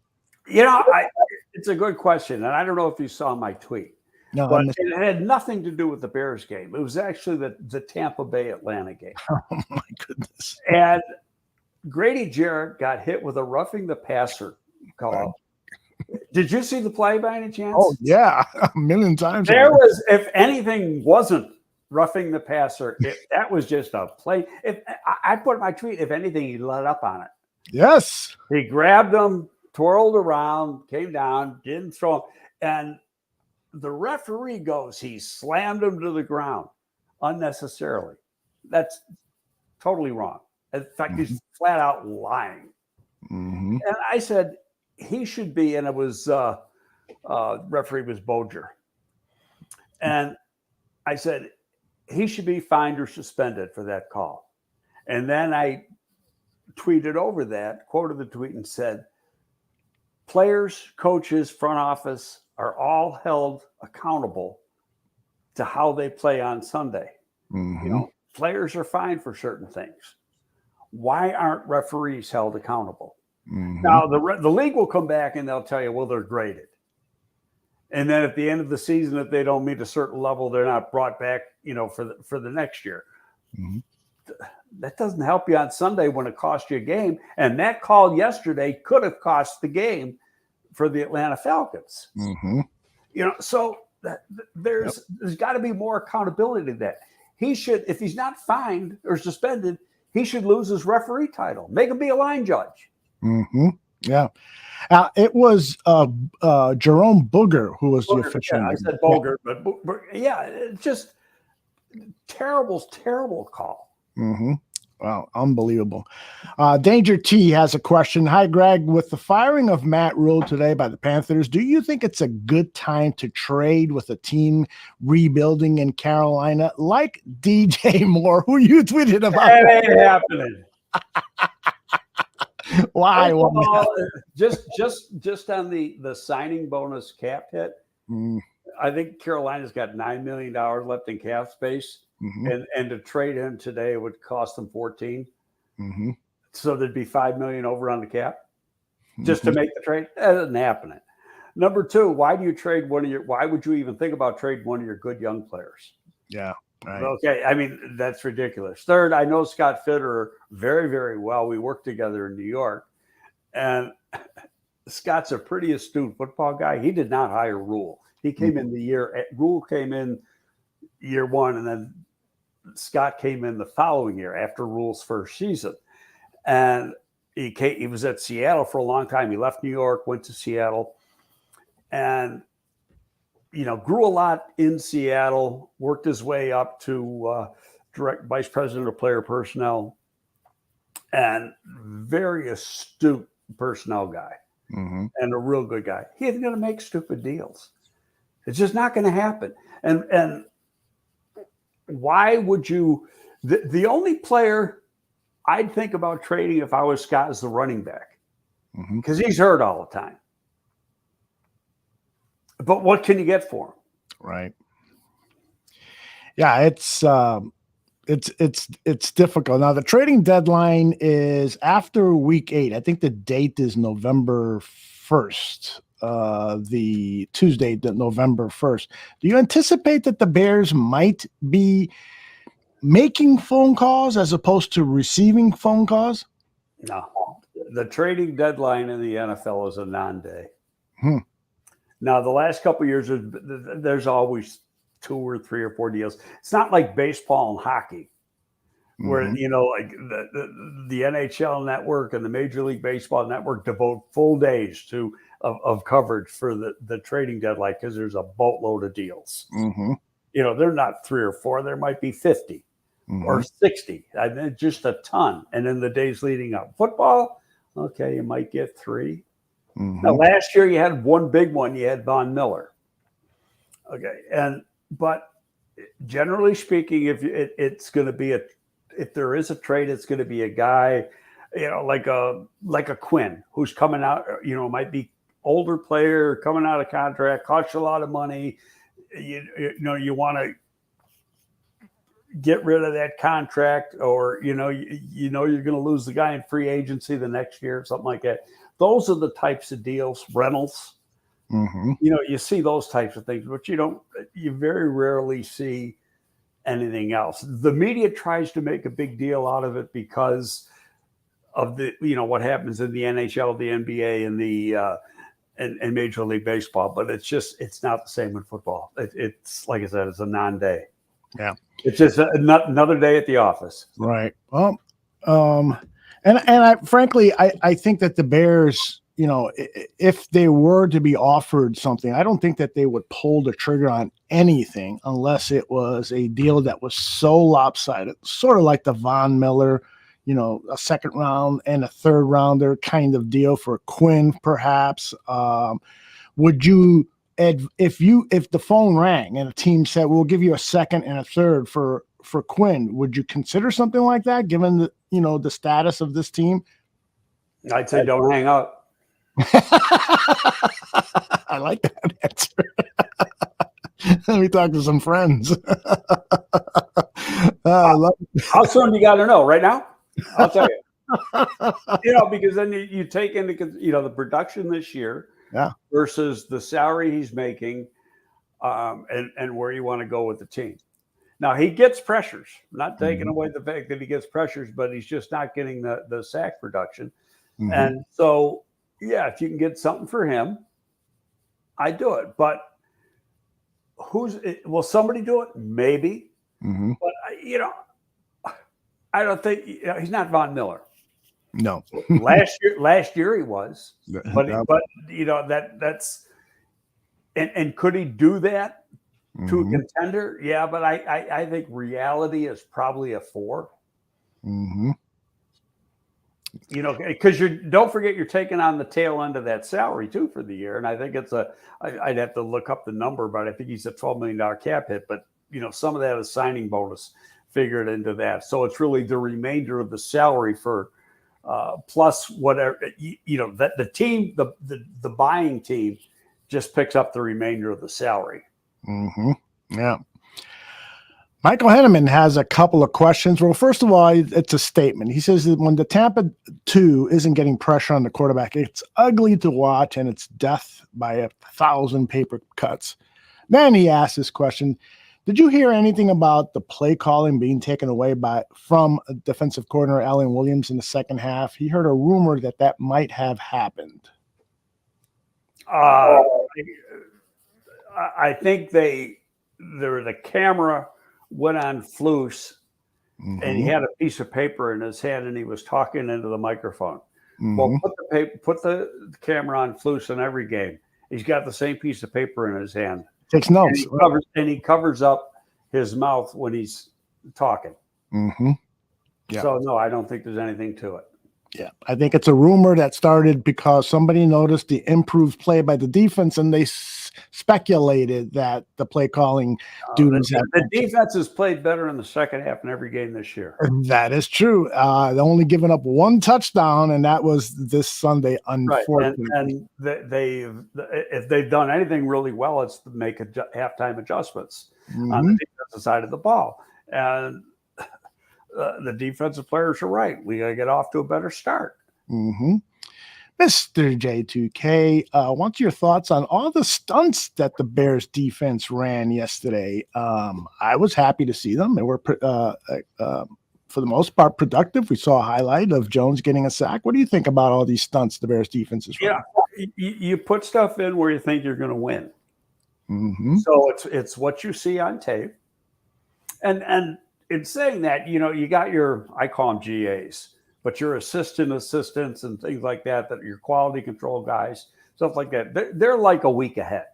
It's a good question. And I don't know if you saw my tweet. No, but it had nothing to do with the Bears game. It was actually the Tampa Bay Atlanta game. Oh, my goodness. And Grady Jarrett got hit with a roughing the passer call. Did you see the play by any chance? Oh, yeah, a million times. There was, if anything wasn't roughing the passer, that was just a play. I put in my tweet, if anything, he let up on it. Yes. He grabbed him, twirled around, came down, didn't throw him. And the referee goes, he slammed him to the ground unnecessarily. That's totally wrong. In fact, he's flat out lying. And I said, he should be, and it was referee was Boger. And I said, he should be fined or suspended for that call. And then I tweeted over that, quoted the tweet and said, players, coaches, front office are all held accountable to how they play on Sunday. Players are fined for certain things. Why aren't referees held accountable? Now, the league will come back and they'll tell you, well, they're graded. And then at the end of the season, if they don't meet a certain level, they're not brought back, for the next year. That doesn't help you on Sunday when it costs you a game. And that call yesterday could have cost the game for the Atlanta Falcons. So there's got to be more accountability to that. He should, if he's not fined or suspended, he should lose his referee title. Make him be a line judge. Yeah. It was Jerome Booger who was the official. Yeah, I said Boger, but yeah, it's just terrible call. Wow, unbelievable. Danger T has a question. Hi, Greg. With the firing of Matt Rule today by the Panthers, do you think it's a good time to trade with a team rebuilding in Carolina like DJ Moore, who you tweeted about? That ain't happening. Why? Just on the signing bonus cap hit, I think Carolina's got $9 million left in cap space. And to trade him today would cost them 14. So there'd be $5 million over on the cap just to make the trade. That isn't happening. Number two, why would you even think about trading one of your good young players? Yeah. Right. Okay. I mean, that's ridiculous. Third, I know Scott Fitterer very, very well. We worked together in New York, and Scott's a pretty astute football guy. He did not hire Rule. He came in Rule came in year one, and then Scott came in the following year after Rule's first season. And he was at Seattle for a long time. He left New York, went to Seattle, and grew a lot in Seattle, worked his way up to direct vice president of player personnel, and very astute personnel guy and a real good guy. He isn't going to make stupid deals. It's just not going to happen. And why would you? The only player I'd think about trading if I was Scott is the running back, because he's hurt all the time. But what can you get for him? Right. Yeah, it's difficult. Now the trading deadline is after week 8. I think the date is November 1st. the Tuesday, November 1st. Do you anticipate that the Bears might be making phone calls as opposed to receiving phone calls? No. The trading deadline in the NFL is a non-day. Hmm. Now, the last couple of years, there's always 2 or 3 or 4 deals. It's not like baseball and hockey, where like the NHL network and the Major League Baseball network devote full days of coverage for the trading deadline because there's a boatload of deals. They're not 3 or 4; there might be 50 or 60. I mean, just a ton. And in the days leading up, football, okay, you might get 3. Now, last year you had one big one. You had Von Miller. Okay, but generally speaking, if there is a trade, it's going to be a guy, like a Quinn who's coming out. Might be older player coming out of contract, costs you a lot of money. You want to get rid of that contract, or you're going to lose the guy in free agency the next year, something like that. Those are the types of deals, rentals. You see those types of things, but you very rarely see anything else. The media tries to make a big deal out of it because of the what happens in the NHL, the NBA, and the and Major League Baseball, but it's not the same in football. It's like I said, it's a non-day. Yeah, it's just another day at the office. Right. Well, and I frankly, I think that the Bears, if they were to be offered something, I don't think that they would pull the trigger on anything unless it was a deal that was so lopsided, sort of like the Von Miller, a second round and a third rounder kind of deal for Quinn, perhaps. Would you, if the phone rang and a team said, we'll give you a second and a third for Quinn, would you consider something like that given the status of this team? I'd say don't hang up. I like that answer. Let me talk to some friends. How soon you got to know? Right now? I'll tell you. Because then you take into the production this year, versus the salary he's making, and where you want to go with the team. Now he gets pressures. Not taking away the fact that he gets pressures, but he's just not getting the sack production. And so, if you can get something for him, I do it. But will somebody do it? Maybe. But I don't think he's not Von Miller. No. last year he was. But that's and could he do that to a contender? Yeah, but I think reality is probably a 4. Because don't forget you're taking on the tail end of that salary too for the year, and I think I'd have to look up the number, but I think he's a $12 million cap hit. But some of that is signing bonus figured into that, so it's really the remainder of the salary for plus whatever that the team, the buying team, just picks up the remainder of the salary. Yeah. Michael Henneman has a couple of questions. Well, first of all, it's a statement. He says that when the Tampa 2 isn't getting pressure on the quarterback, it's ugly to watch and it's death by 1,000 paper cuts. Then he asked this question: did you hear anything about the play calling being taken away from defensive coordinator Alan Williams in the second half? He heard a rumor that might have happened. I think the camera went on Flus, and he had a piece of paper in his hand, and he was talking into the microphone. Well, put the camera on Flus in every game. He's got the same piece of paper in his hand. Takes notes. And he covers up his mouth when he's talking. Yeah. So, no, I don't think there's anything to it. Yeah, I think it's a rumor that started because somebody noticed the improved play by the defense, and they speculated that the play calling duties. The defense has played better in the second half in every game this year. That is true. They only given up 1 touchdown, and that was this Sunday. Unfortunately, and if they've done anything really well, it's to make halftime adjustments on the defensive side of the ball. And the defensive players are right. We got to get off to a better start. Mr. J2K, what's your thoughts on all the stunts that the Bears defense ran yesterday? I was happy to see them. They were, for the most part, productive. We saw a highlight of Jones getting a sack. What do you think about all these stunts the Bears defense is running? Yeah, you put stuff in where you think you're going to win. Mm-hmm. So it's what you see on tape. And in saying that, you got your, I call them GAs, but your assistants and things like that are your quality control guys, stuff like that. They're like a week ahead.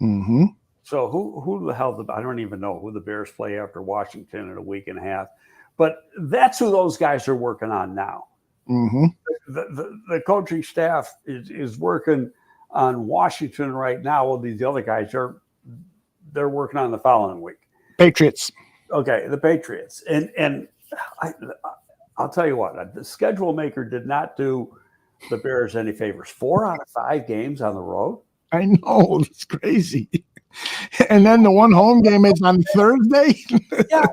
Mm-hmm. So who the hell, I don't even know who the Bears play after Washington in a week and a half. But that's who those guys are working on now. Mm-hmm. The coaching staff is working on Washington right now. Well, these other guys they're working on the following week. Patriots. Okay, the Patriots. And I'll tell you what, the schedule maker did not do the Bears any favors. 4 out of 5 games on the road. I know, it's crazy. And then the one home game is on Thursday. Yeah,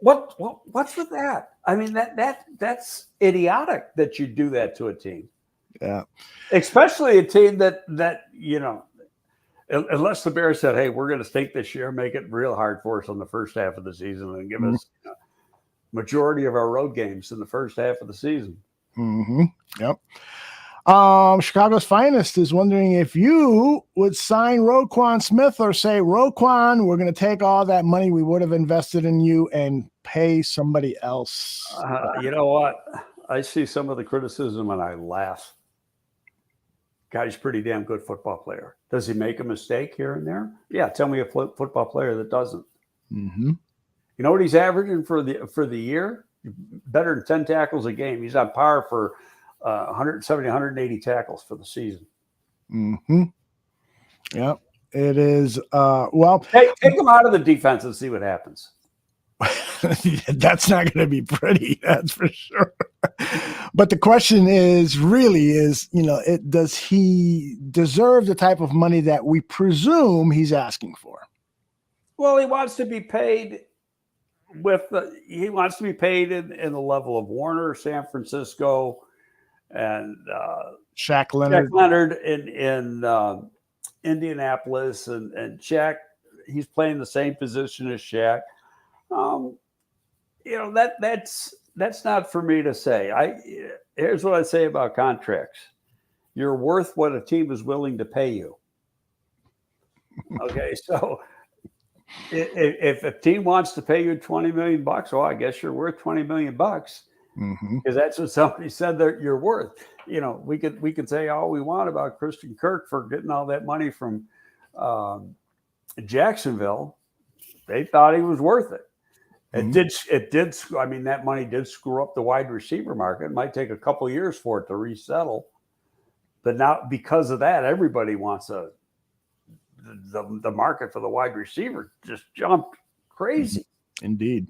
what's with that? I mean, that's idiotic that you do that to a team. Yeah, especially a team that unless the Bears said, "Hey, we're going to stink this year, make it real hard for us on the first half of the season, and give us majority of our road games in the first half of the season." Mm-hmm. Yep. Chicago's Finest is wondering if you would sign Roquan Smith or say, Roquan, we're going to take all that money we would have invested in you and pay somebody else. You know what? I see some of the criticism and I laugh. Guy's pretty damn good football player. Does he make a mistake here and there? Yeah, tell me a football player that doesn't. Mm-hmm. You know what he's averaging for the year? Better than 10 tackles a game. He's on par for 170, 180 tackles for the season. Mm-hmm. Yeah, it is. Well, take him out of the defense and see what happens. That's not going to be pretty. That's for sure. But the question is, does he deserve the type of money that we presume he's asking for? Well, he wants to be paid in the level of Warner, San Francisco, and Shaq Leonard. Shaq Leonard in Indianapolis, and Shaq, he's playing the same position as Shaq. That's not for me to say. Here's what I say about contracts. You're worth what a team is willing to pay you. Okay, so if a team wants to pay you $20 million, well, I guess you're worth $20 million. Because that's what somebody said that you're worth. We could say all we want about Christian Kirk for getting all that money from Jacksonville. They thought he was worth it. It did. I mean, that money did screw up the wide receiver market. It might take a couple of years for it to resettle, but now because of that, everybody wants the market for the wide receiver just jumped crazy. Indeed.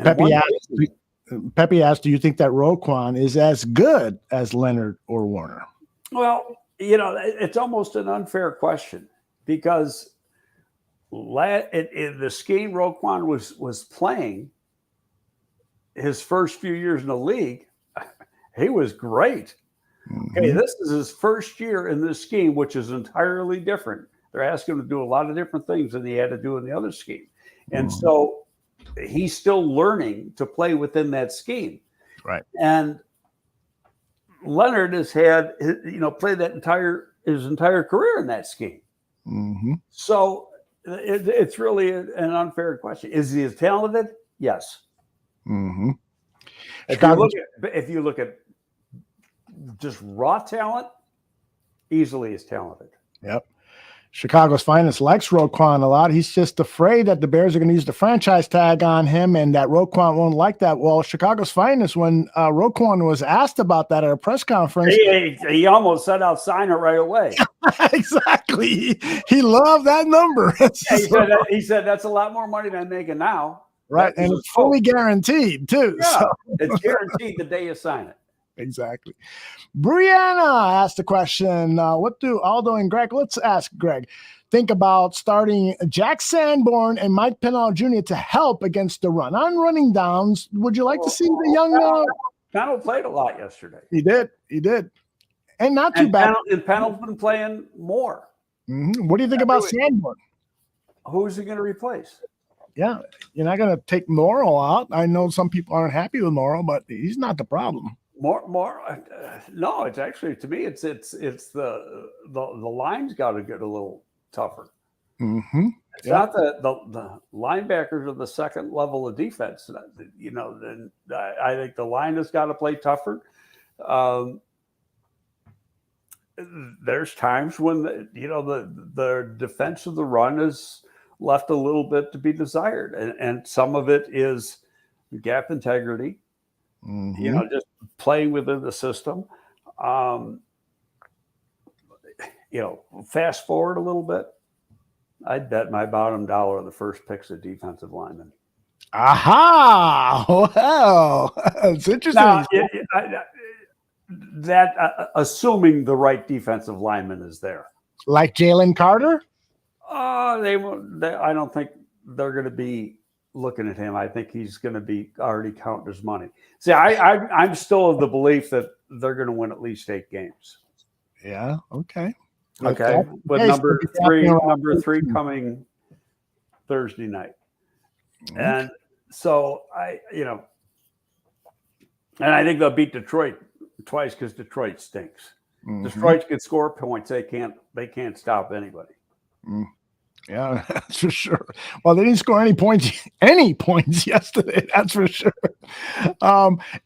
Pepe asked, do you think that Roquan is as good as Leonard or Warner? Well, it's almost an unfair question because in the scheme Roquan was playing his first few years in the league, he was great. Mm-hmm. Okay, this is his first year in this scheme, which is entirely different. They're asking him to do a lot of different things than he had to do in the other scheme. And so he's still learning to play within that scheme. Right. And Leonard has had, played his entire career in that scheme. Mm-hmm. So it's really an unfair question. Is he as talented? Yes. Mm-hmm. If you look at just raw talent, easily as talented. Yep. Chicago's Finest likes Roquan a lot. He's just afraid that the Bears are going to use the franchise tag on him and that Roquan won't like that. Well, Chicago's Finest, when Roquan was asked about that at a press conference, he almost said, I'll sign it right away. Exactly. He loved that number. Yeah, he said that's a lot more money than I'm making now. Right. And it's fully guaranteed, too. Yeah, so. It's guaranteed the day you sign it. Exactly. Brianna asked the question, what do Aldo and Greg, let's ask Greg, think about starting Jack Sanborn and Mike Pennell Jr. to help against the run? On running downs, would you like to see the young... Pennell played a lot yesterday. He did. and not too bad. And Pennell's been playing more. What do you think about Sanborn? Who's he going to replace? Yeah, you're not going to take Morrow out. I know some people aren't happy with Morrow, but he's not the problem. No, it's actually, to me, it's the line's got to get a little tougher. It's not the linebackers are the second level of defense. Then I think the line has got to play tougher. There's times when the defense of the run is left a little bit to be desired, and some of it is gap integrity. Just playing within the system. Fast forward a little bit. I'd bet my bottom dollar on the first pick's a defensive lineman. Aha! Well, it's interesting. Now, assuming the right defensive lineman is there, like Jalen Carter. I don't think they're going to be looking at him. I think he's going to be already counting his money. See, I'm still of the belief that they're going to win at least 8 games. Yeah. Okay. Okay. But number three coming Thursday night. And so and I think they'll beat Detroit twice because Detroit stinks. Detroit can score points. They can't stop anybody. Yeah, that's for sure. Well, they didn't score any points yesterday. That's for sure.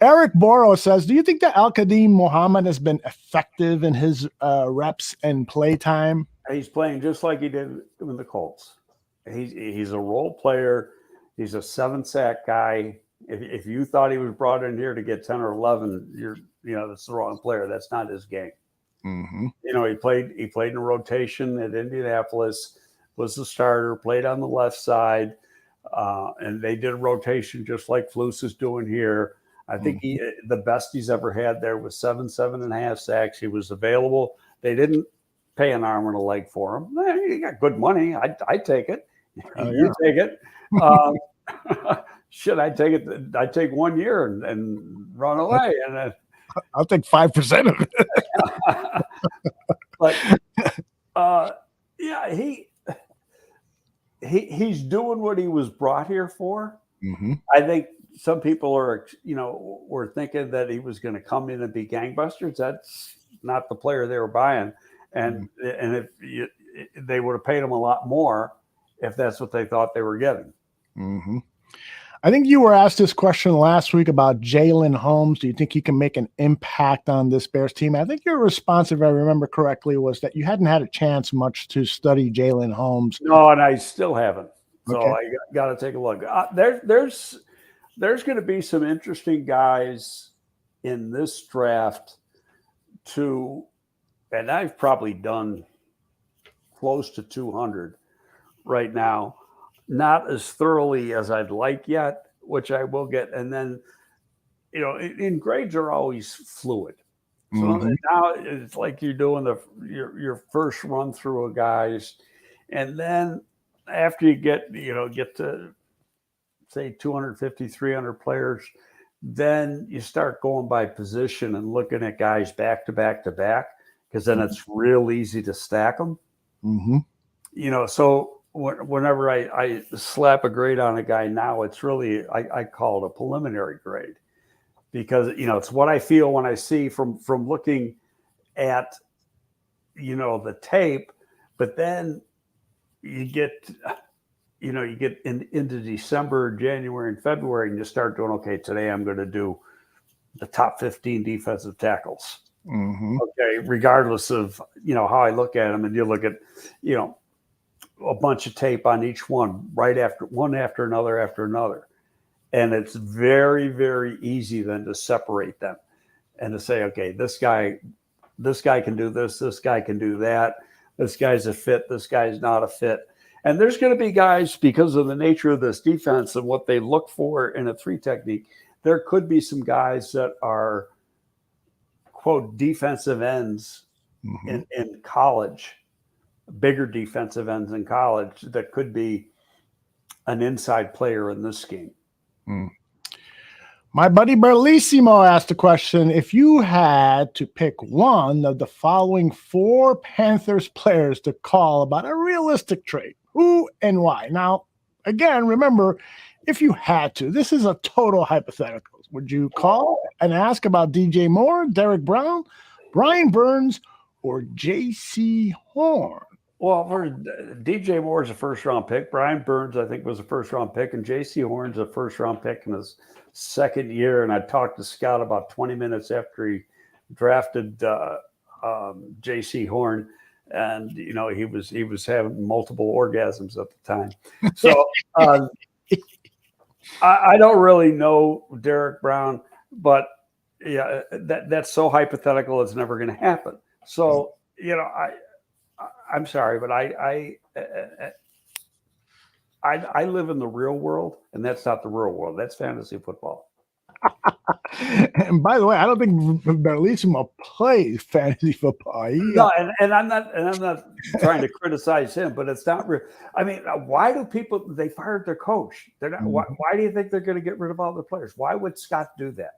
Eric Boro says, do you think that Al-Qadim Muhammad has been effective in his reps and play time? He's playing just like he did with the Colts. He's a role player. He's a 7-sack guy. If you thought he was brought in here to get 10 or 11, that's the wrong player. That's not his game. He played in rotation at Indianapolis, was the starter, played on the left side, and they did a rotation just like Flus is doing here. I think the best he's ever had there was 7.5 sacks. He was available. They didn't pay an arm and a leg for him. He got good money. I'd take it. You take it. Should I take it? I'd take 1 year and run away. And I'll take 5% of it. But he's doing what he was brought here for. I think some people were thinking that he was going to come in and be gangbusters. That's not the player they were buying, and if they would have paid him a lot more if that's what they thought they were getting. I think you were asked this question last week about Jalen Holmes. Do you think he can make an impact on this Bears team? I think your response, if I remember correctly, was that you hadn't had a chance much to study Jalen Holmes. No, and I still haven't. So Okay. I got to take a look. There's going to be some interesting guys in this draft and I've probably done close to 200 right now. Not as thoroughly as I'd like yet, which I will get. And then, and grades are always fluid. So now it's like you're doing your first run through of guys. And then after you get to say 250, 300 players, then you start going by position and looking at guys back to back to back, because then it's real easy to stack them. So whenever I slap a grade on a guy now, it's really, I call it a preliminary grade, because, it's what I feel when I see from looking at, the tape, but then you get into December, January, and February, and you start doing, okay, today I'm going to do the top 15 defensive tackles. Okay, regardless of, how I look at them, and you look at, a bunch of tape on each one, one after another. And it's very, very easy then to separate them and to say, okay, this guy can do this guy can do that. This guy's a fit. This guy's not a fit. And there's going to be guys, because of the nature of this defense and what they look for in a 3 technique, there could be some guys that are, quote, defensive ends in college, bigger defensive ends in college, that could be an inside player in this scheme. My buddy Berlissimo asked a question. If you had to pick one of the following 4 Panthers players to call about a realistic trade, who and why? Now, again, remember, if you had to, this is a total hypothetical. Would you call and ask about DJ Moore, Derek Brown, Brian Burns, or J.C. Horn? Well, for DJ Moore is a first-round pick. Brian Burns, I think, was a first-round pick, and J.C. Horn's a first-round pick in his second year. And I talked to Scott about 20 minutes after he drafted J.C. Horn, and he was having multiple orgasms at the time. So I don't really know Derek Brown, but yeah, that's so hypothetical; it's never going to happen. So I'm sorry, but I live in the real world, and that's not the real world. That's fantasy football. And by the way, I don't think Berlissimo plays fantasy football. No, and I'm not trying to criticize him, but it's not real. I mean, why do they fired their coach? They're not. Why do you think they're going to get rid of all the players? Why would Scott do that?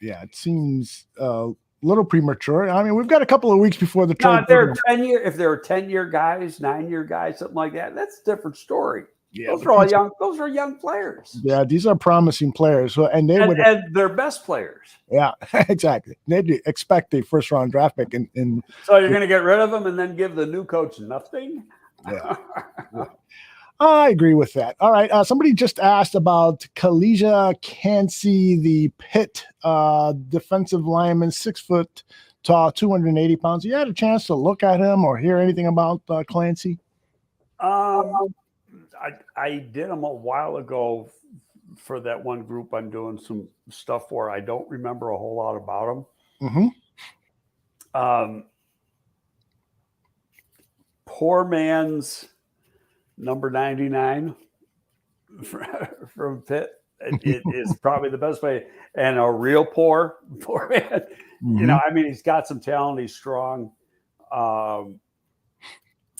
Yeah, it seems a little premature. I mean, we've got a couple of weeks before the trade. If there are 10-year guys, 9-year guys, something like that, that's a different story. Yeah, those are all young. Those are young players. Yeah, these are promising players. So, and they're best players. Yeah, exactly. They expect a first-round draft pick. So you're going to get rid of them and then give the new coach nothing? Yeah. I agree with that. All right. Somebody just asked about Kalijah Cansey, the Pitt defensive lineman, 6 foot tall, 280 pounds. You had a chance to look at him or hear anything about Clancy? I did him a while ago for that one group I'm doing some stuff for. I don't remember a whole lot about him. Mm-hmm. Poor man's number 99 from Pitt. It is probably the best way. And a real poor man. Mm-hmm. He's got some talent. He's strong.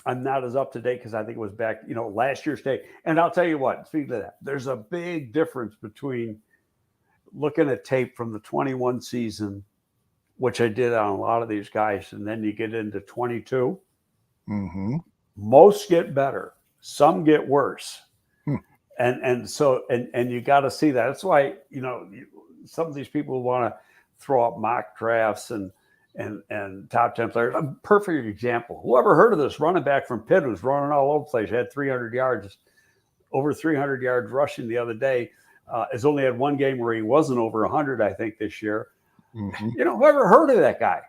I'm not as up to date because I think it was back, last year's day. And I'll tell you what, speaking of that, there's a big difference between looking at tape from the 21 season, which I did on a lot of these guys, and then you get into 22. Mm-hmm. Most get better. Some get worse. And so you got to see that. That's why, some of these people want to throw up mock drafts and top 10 players. A perfect example. Whoever heard of this running back from Pitt who's running all over the place, had 300 yards, over 300 yards rushing the other day, has only had one game where he wasn't over 100, I think, this year. Mm-hmm. Whoever heard of that guy,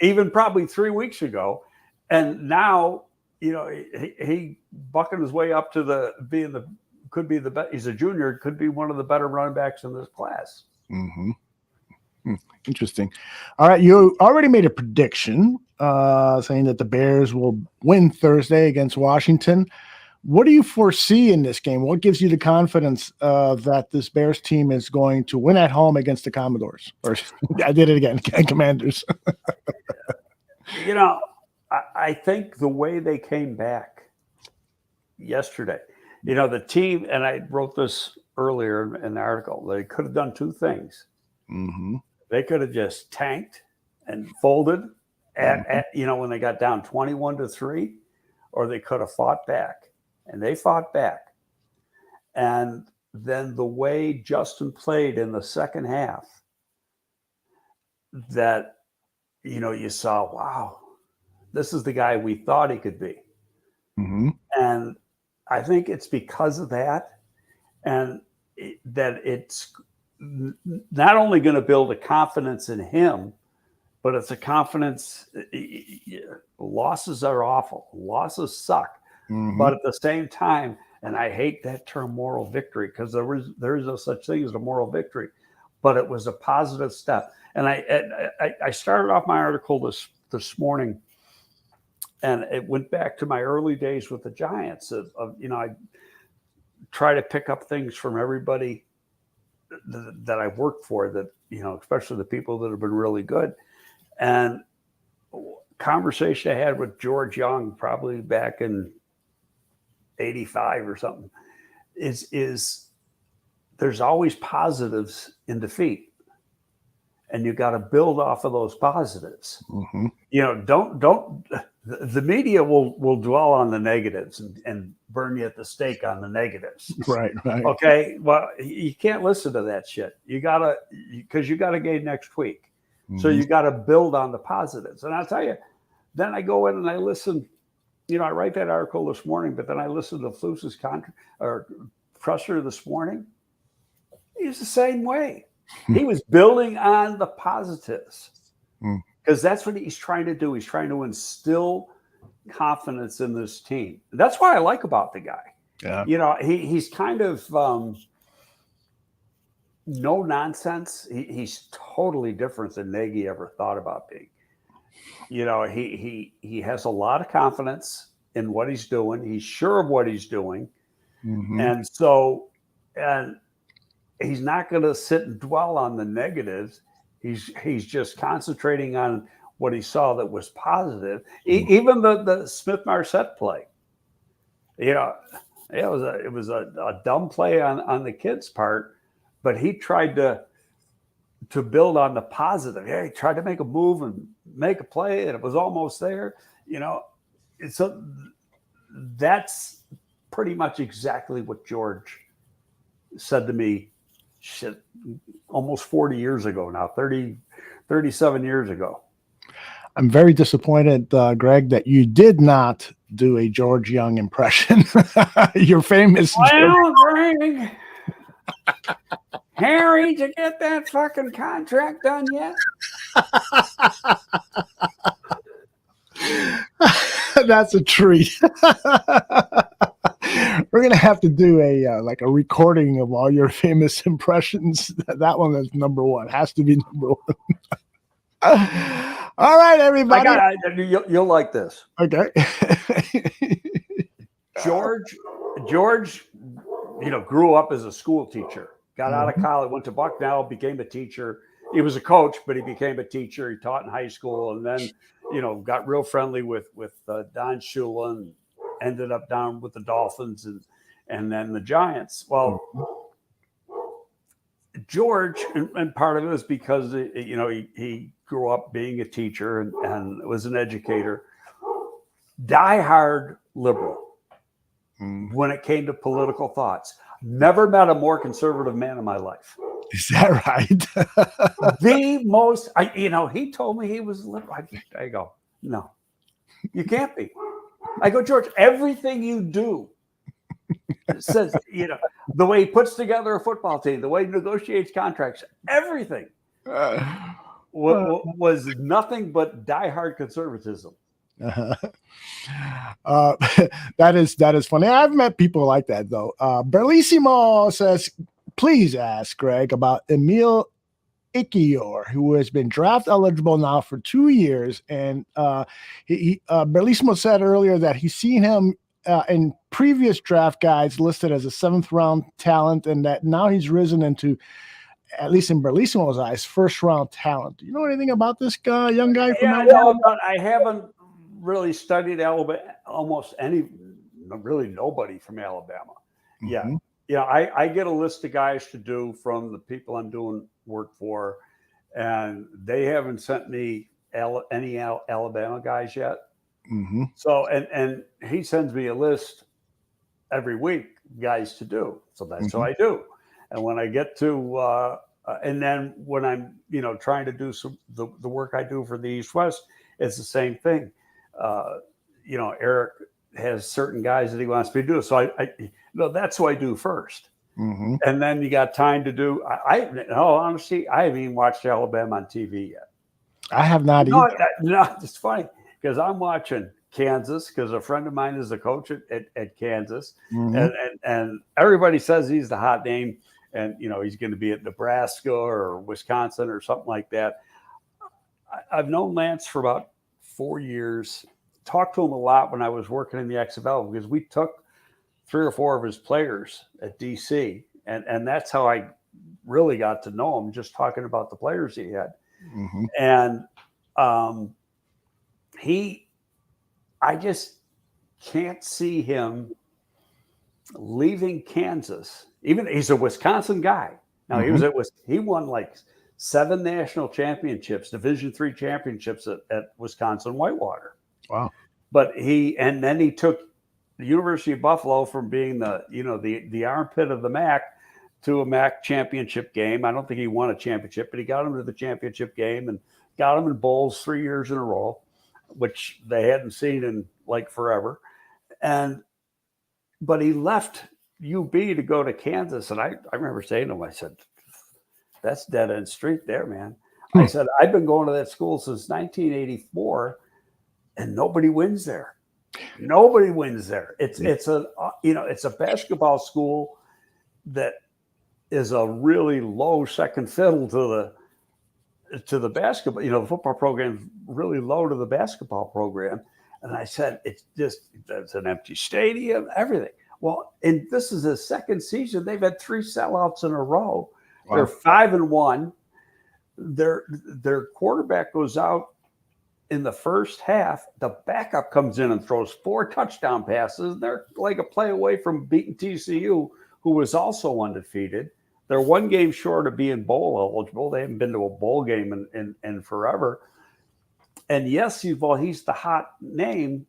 even probably 3 weeks ago. And now, he bucking his way up to could be the best. He's a junior, could be one of the better running backs in this class. Mm-hmm. Interesting. All right. You already made a prediction saying that the Bears will win Thursday against Washington. What do you foresee in this game? What gives you the confidence that this Bears team is going to win at home against the Commodores? Or I did it again, Commanders. I think the way they came back yesterday, the team, and I wrote this earlier in the article, they could have done 2 things. Mm-hmm. They could have just tanked and folded at when they got down 21-3, or they could have fought back, and they fought back. And then the way Justin played in the second half, that, you saw, wow, this is the guy we thought he could be. Mm-hmm. And I think it's because of that, and that it's not only going to build a confidence in him, but it's a confidence. Losses are awful. Losses suck. Mm-hmm. But at the same time, and I hate that term moral victory, because there is no such thing as a moral victory, but it was a positive step. And I started off my article this morning, and it went back to my early days with the Giants. I try to pick up things from everybody that I've worked for, that, especially the people that have been really good. And conversation I had with George Young, probably back in 85 or something, is there's always positives in defeat, and you got to build off of those positives. Mm-hmm. You know, don't the media will dwell on the negatives and burn you at the stake on the negatives. Right. Okay. Well, you can't listen to that shit. You gotta gain next week. Mm-hmm. So you got to build on the positives. And I'll tell you, then I go in and I listen. You know, I write that article this morning, but then I listened to Flus's presser this morning. He's the same way. He was building on the positives because that's what he's trying to do. He's trying to instill confidence in this team. That's what I like about the guy. Yeah. You know, he's kind of no nonsense. He's totally different than Nagy ever thought about being. You know, he has a lot of confidence in what he's doing. He's sure of what he's doing. Mm-hmm. And so, and he's not going to sit and dwell on the negatives. He's just concentrating on what he saw that was positive. Even the Smith-Marset play, you know, it was a dumb play on the kid's part, but he tried to build on the positive. Yeah, he tried to make a move and make a play, and it was almost there. You know, so that's pretty much exactly what George said to me, shit, almost 40 years ago now, 37 years ago. I'm very disappointed, Greg, that you did not do a George Young impression. Your famous. Well, Greg, Harry, did you get that fucking contract done yet? That's a treat. We're gonna have to do a like a recording of all your famous impressions. That one is number one. Has to be number one. All right, everybody. You'll like this. Okay. George, you know, grew up as a school teacher. Got out of college, went to Bucknell, became a teacher. He was a coach, but he became a teacher. He taught in high school, and then, you know, got real friendly with Don Shula and ended up down with the Dolphins and then the Giants. Well, George, and part of it was because, you know, he grew up being a teacher and was an educator, diehard liberal when it came to political thoughts. Never met a more conservative man in my life. Is that right? The most, you know, he told me he was liberal. I go, no, you can't be. I go, George, everything you do says, you know, the way he puts together a football team, the way he negotiates contracts, everything was nothing but diehard conservatism. That is funny. I've met people like that though. Berlissimo says, please ask Greg about Emil Ikior, who has been draft eligible now for 2 years. And Berlissimo said earlier that he's seen him in previous draft guides listed as a 7th round talent, and that now he's risen into, at least in Berlissimo's eyes, 1st round talent. Do you know anything about this guy, young guy from Alabama? No, I haven't really studied Alabama, really nobody from Alabama. Yeah. Yeah, I get a list of guys to do from the people I'm doing work for, and they haven't sent me any Alabama guys yet. So, and he sends me a list every week, guys to do. So that's what I do. And when I get to, and then when I'm, you know, trying to do the work I do for the East West, it's the same thing. You know, Eric has certain guys that he wants me to do. So that's what I do first. And then you got time to do, honestly, I haven't even watched Alabama on TV yet. I have not either. No, it's funny because I'm watching Kansas because a friend of mine is a coach at Kansas. And everybody says he's the hot name and, you know, he's going to be at Nebraska or Wisconsin or something like that. I've known Lance for about 4 years, talked to him a lot when I was working in the XFL because we took 3 or 4 of his players at DC. And that's how I really got to know him, just talking about the players he had. And I just can't see him leaving Kansas. Even he's a Wisconsin guy. Now he won like 7 national championships, Division III championships at Wisconsin Whitewater. Wow. But then he took the University of Buffalo from being the armpit of the MAC to a MAC championship game. I don't think he won a championship, but he got him to the championship game and got him in bowls 3 years in a row, which they hadn't seen in like forever. But he left UB to go to Kansas. And I remember saying to him, I said, that's dead end street there, man. I said, I've been going to that school since 1984 and nobody wins there. Nobody wins there. It's a basketball school that is a really low second fiddle to the basketball. The football program is really low to the basketball program. And I said, it's an empty stadium, everything. Well, and this is the second season. They've had 3 sellouts in a row. Wow. They're 5-1. Their quarterback goes out in the first half. The backup comes in and throws 4 touchdown passes. They're like a play away from beating TCU, who was also undefeated. They're 1 game short of being bowl eligible. They haven't been to a bowl game in forever. And yes, he's the hot name.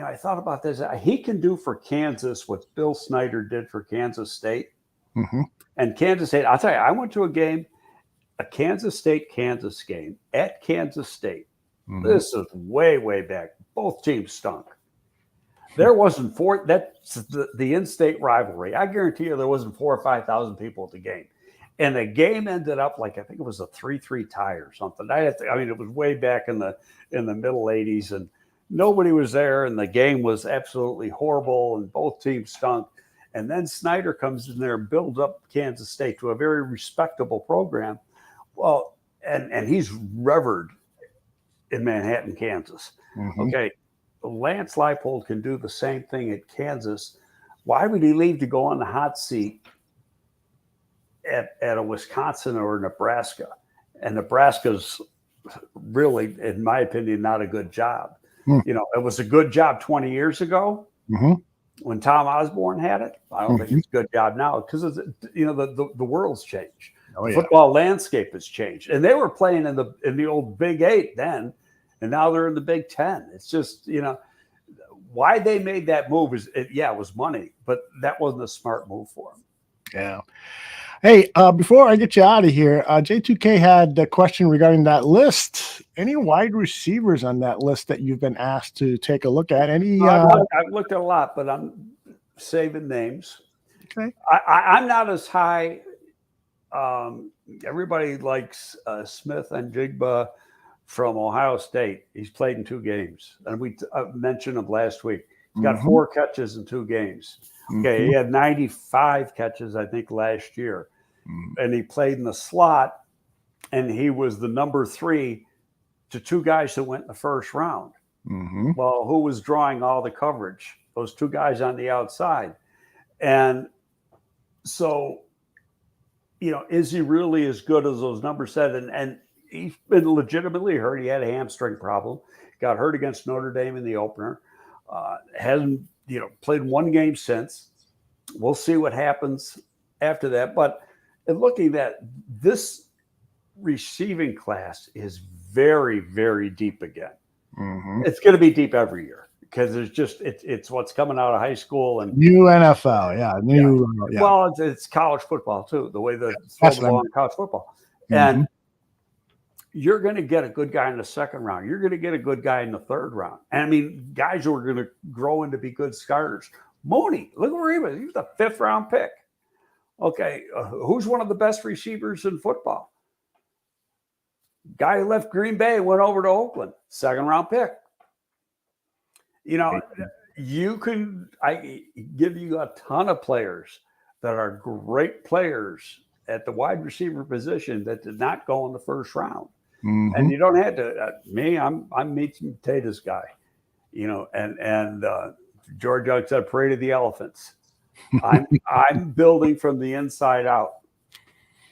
I thought about this. He can do for Kansas what Bill Snyder did for Kansas State. Mm-hmm. And Kansas State, I'll tell you, I went to a Kansas State game at Kansas State. Mm-hmm. This is way, way back. Both teams stunk. There wasn't that's the in-state rivalry. I guarantee you there wasn't 4,000 or 5,000 people at the game. And the game ended up like, I think it was a 3-3 tie or something. It was way back in the middle 80s, and nobody was there, and the game was absolutely horrible, and both teams stunk. And then Snyder comes in there and builds up Kansas State to a very respectable program. Well, and he's revered in Manhattan, Kansas. Mm-hmm. Okay, Lance Leipold can do the same thing at Kansas. Why would he leave to go on the hot seat at a Wisconsin or Nebraska? And Nebraska's really, in my opinion, not a good job. Mm-hmm. It was a good job 20 years ago. Mm-hmm. When Tom Osborne had it. I don't think it's a good job now because the world's changed. Oh, yeah. Football landscape has changed, and they were playing in the old Big 8 then, and now they're in the Big 10. It's just why they made that move it was money, but that wasn't a smart move for them. Yeah. Hey, before I get you out of here, J2K had a question regarding that list. Any wide receivers on that list that you've been asked to take a look at? Any? I've looked at a lot, but I'm saving names. Okay. I'm not as high. Everybody likes Smith and Jigba from Ohio State. He's played in 2 games, and we mentioned him last week. He's got 4 catches in 2 games. Okay, he had 95 catches, I think, last year. And he played in the slot, and he was the number 3 to 2 guys who went in the first round. Mm-hmm. Well, who was drawing all the coverage? Those 2 guys on the outside. And so, is he really as good as those numbers said? And he's been legitimately hurt. He had a hamstring problem. Got hurt against Notre Dame in the opener. Hasn't played 1 game since. We'll see what happens after that. But looking at this receiving class is very, very deep again. Mm-hmm. It's going to be deep every year because it's what's coming out of high school and new NFL. Yeah. Well, it's college football too. The way the throw in college football, and you're going to get a good guy in the second round. You're going to get a good guy in the third round. And I mean, guys who are going to grow into be good starters. Mooney, look where he was. He was a 5th round pick. Okay, who's one of the best receivers in football? Guy who left Green Bay, went over to Oakland, 2nd round pick. I give you a ton of players that are great players at the wide receiver position that did not go in the first round. Mm-hmm. And you don't have to. I'm meat and potatoes guy, and George Young said, "Parade of the elephants." I'm building from the inside out,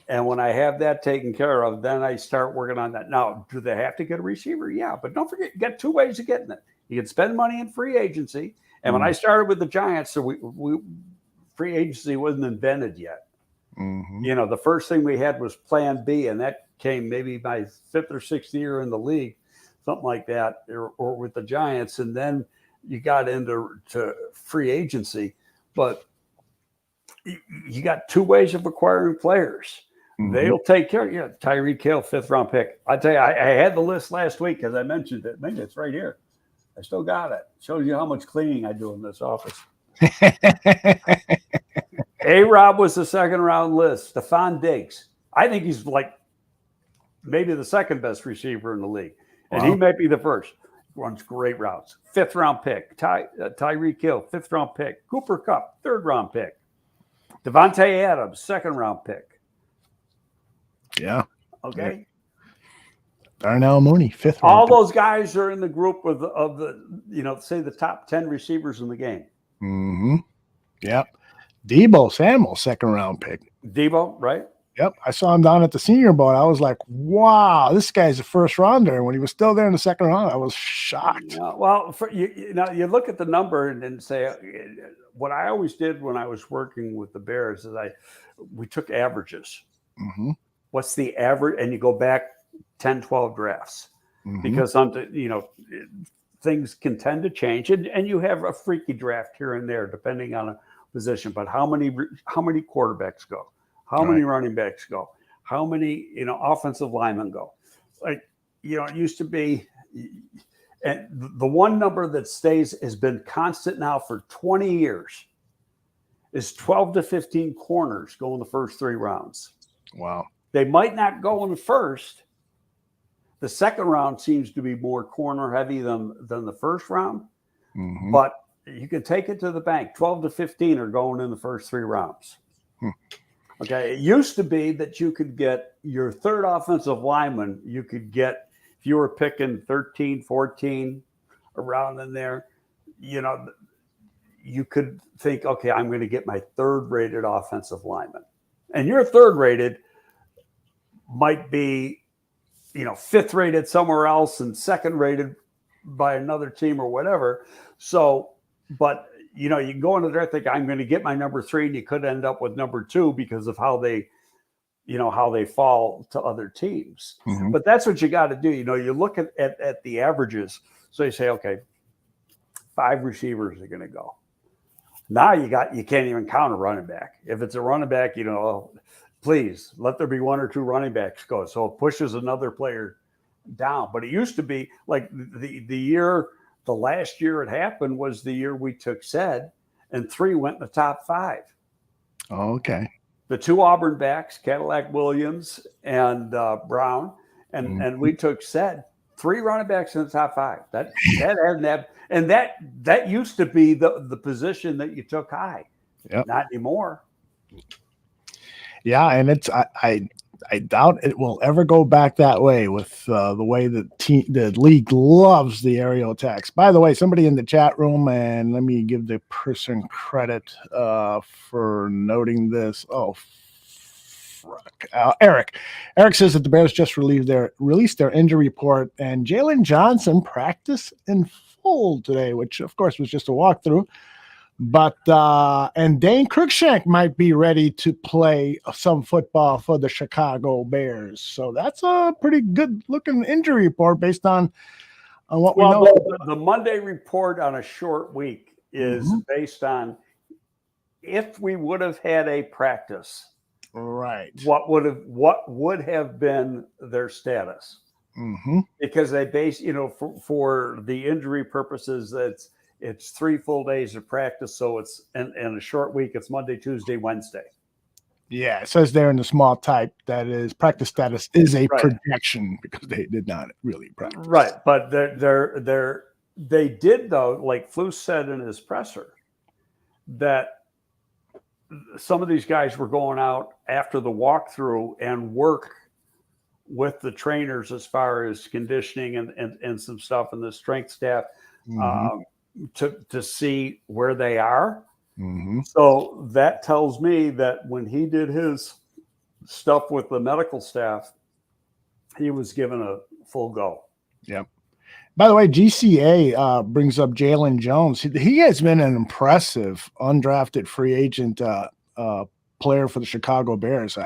and when I have that taken care of, then I start working on that. Now, do they have to get a receiver? Yeah, but don't forget, you got 2 ways of getting it. You can spend money in free agency, And when I started with the Giants, so we free agency wasn't invented yet. You know, the first thing we had was Plan B, and that came maybe my 5th or 6th year in the league, something like that, or with the Giants. And then you got into free agency. But you got 2 ways of acquiring players. They'll take care of you. Tyreek Hill, 5th round pick. I tell you, I had the list last week because I mentioned it. Maybe it's right here. I still got it. Shows you how much cleaning I do in this office. A-Rob was the 2nd round list. Stephon Diggs. I think he's like maybe the 2nd best receiver in the league. And he might be the 1st. Runs great routes. 5th round pick. Tyreek Hill, 5th round pick. Cooper Kupp, 3rd round pick. Devontae Adams, 2nd round pick. Yeah. Okay. Darnell Mooney, 5th round All pick. those guys are in the group of the you know, say the top 10 receivers in the game. Yep. Debo Samuel, 2nd round pick. Debo, right? Yep. I saw him down at the Senior Bowl. I was like, wow, this guy's a 1st rounder. And when he was still there in the 2nd round, I was shocked. Yeah, well, you know, you look at the number and say, what I always did when I was working with the Bears is we took averages. What's the average? And you go back 10, 12 drafts because you know, things can tend to change, and you have a freaky draft here and there depending on a position. But how many quarterbacks go? How many running backs go? How many, you know, offensive linemen go? Like, you know, it used to be, and the one number that has been constant now for 20 years is 12 to 15 corners go in the first 3 rounds. Wow. They might not go in the first. The 2nd round seems to be more corner heavy than the 1st round, but you can take it to the bank. 12 to 15 are going in the first 3 rounds. Okay. It used to be that you could get your 3rd offensive lineman. You could get, if you were picking 13, 14 around in there, you know, you could think, okay, I'm going to get my 3rd rated offensive lineman. And your 3rd rated might be, you know, 5th rated somewhere else and 2nd rated by another team or whatever. So, but you know, you can go into there think I'm going to get my number 3, and you could end up with number 2 because of how they, you know, how they fall to other teams. But that's what you got to do. You know, you look at the averages. So you say, okay, 5 receivers are going to go. Now you can't even count a running back. If it's a running back, you know, please let there be 1 or 2 running backs go. So it pushes another player down. But it used to be like the last year it happened was the year we took said, and 3 went in the top 5. Oh, okay. The 2 Auburn backs, Cadillac Williams and Brown, and we took said 3 running backs in the top 5. That hasn't happened, and that used to be the position that you took high. Yep. Not anymore. Yeah, and it's I doubt it will ever go back that way with the way the league loves the aerial attacks. By the way, somebody in the chat room, and let me give the person credit for noting this. Oh, Eric. Eric says that the Bears just released their injury report, and Jalen Johnson practiced in full today, which of course was just a walkthrough. But and Dane Cruikshank might be ready to play some football for the Chicago Bears. So that's a pretty good looking injury report based on what we know. The Monday report on a short week is based on if we would have had a practice, right? What would have been their status? Because they base, you know, for the injury purposes, it's 3 full days of practice. So it's in a short week, it's Monday, Tuesday, Wednesday. Yeah, it says there in the small type that is practice status is a projection because they did not really practice. Right. But they did, though, like Flus said in his presser, that some of these guys were going out after the walkthrough and work with the trainers as far as conditioning and some stuff and the strength staff. To see where they are. So that tells me that when he did his stuff with the medical staff, he was given a full go. Yep. By the way, GCA brings up Jalen Jones. He has been an impressive undrafted free agent player for the Chicago Bears.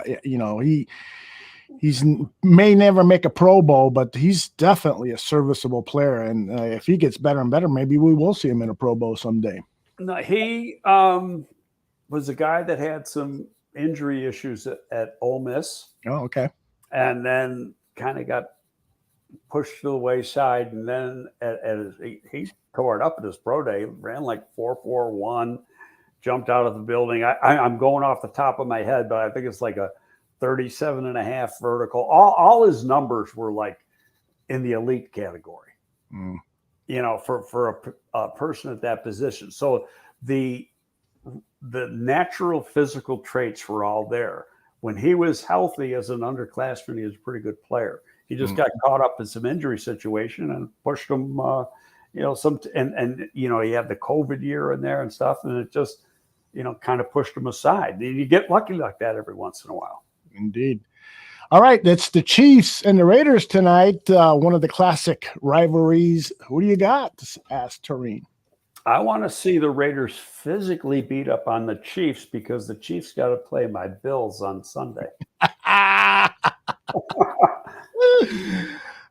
He's may never make a Pro Bowl, but he's definitely a serviceable player. And if he gets better and better, maybe we will see him in a Pro Bowl someday. No, he was a guy that had some injury issues at Ole Miss. Oh, okay. And then kind of got pushed to the wayside. And then he tore it up at his pro day, ran like 4.41, jumped out of the building. I'm going off the top of my head, but I think it's like a 37.5 vertical. All his numbers were like in the elite category, for a person at that position. So the natural physical traits were all there. When he was healthy as an underclassman, he was a pretty good player. He just got caught up in some injury situation and pushed him, he had the COVID year in there and stuff. And it just, kind of pushed him aside. You get lucky like that every once in a while. Indeed. All right. That's the Chiefs and the Raiders tonight. One of the classic rivalries. Who do you got? Asked Tareen. I want to see the Raiders physically beat up on the Chiefs because the Chiefs got to play my Bills on Sunday.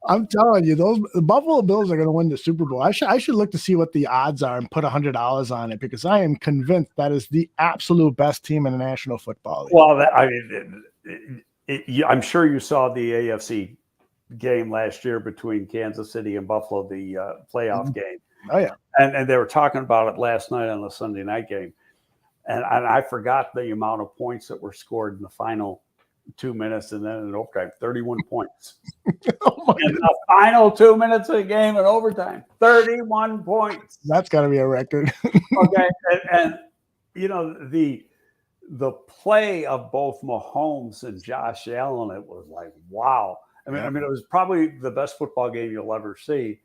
I'm telling you, the Buffalo Bills are going to win the Super Bowl. I should look to see what the odds are and put $100 on it because I am convinced that is the absolute best team in the National Football League. Well, I'm sure you saw the AFC game last year between Kansas City and Buffalo, the playoff game. Oh, yeah. And they were talking about it last night on the Sunday night game. And I forgot the amount of points that were scored in the final 2 minutes and then in overtime, 31 points. In the final 2 minutes of the game in overtime, 31 points. That's got to be a record. Okay. And the play of both Mahomes and Josh Allen, it was like, wow. I mean, it was probably the best football game you'll ever see.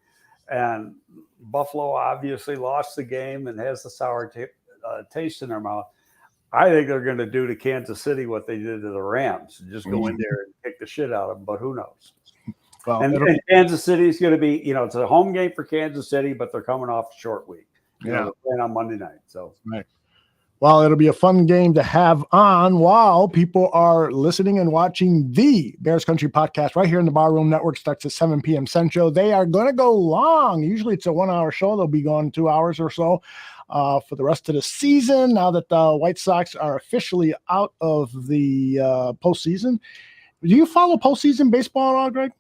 And Buffalo obviously lost the game and has the sour taste in their mouth. I think they're going to do to Kansas City what they did to the Rams, just go in there and kick the shit out of them, but who knows? Well, and Kansas City is going to be, it's a home game for Kansas City, but they're coming off a short week. They're playing on Monday night. So, right. Well, it'll be a fun game to have on while people are listening and watching the Bears Country podcast right here in the Barroom Network. Starts at 7 p.m. Central. They are going to go long. Usually it's a 1 hour show. They'll be going 2 hours or so for the rest of the season. Now that the White Sox are officially out of the postseason. Do you follow postseason baseball at all, Greg?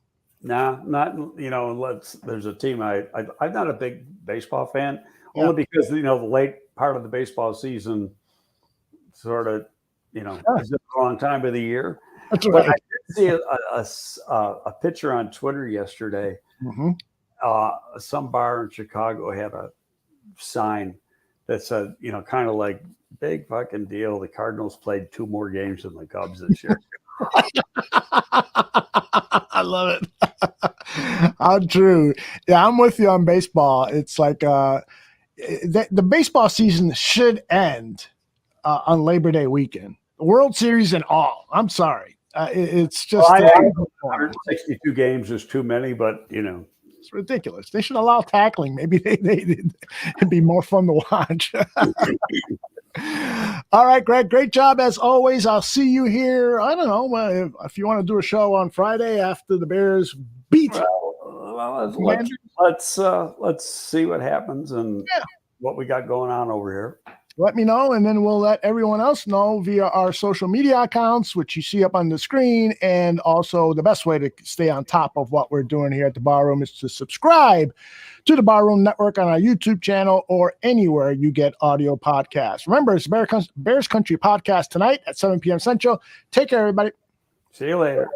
Nah, not, there's a team. I'm not a big baseball fan, only because, the late part of the baseball season sort of, is the wrong time of the year. That's but right. I did see a picture on Twitter yesterday. Mm-hmm. Some bar in Chicago had a sign that said, kind of like, big fucking deal. The Cardinals played 2 more games than the Cubs this year. I love it. How true. Yeah, I'm with you on baseball. It's like the baseball season should end on Labor Day weekend. World Series and all. I'm sorry. It's just 162 games is too many, but it's ridiculous. They should allow tackling. Maybe it'd be more fun to watch. All right, Greg, great job as always. I'll see you here. I don't know if you want to do a show on Friday after the Bears beat. Let's see what happens and what we got going on over here. Let me know, and then we'll let everyone else know via our social media accounts, which you see up on the screen. And also, the best way to stay on top of what we're doing here at the Barroom is to subscribe to the Barroom Network on our YouTube channel or anywhere you get audio podcasts. Remember, it's Bears Country podcast tonight at 7 p.m. Central. Take care, everybody. See you later.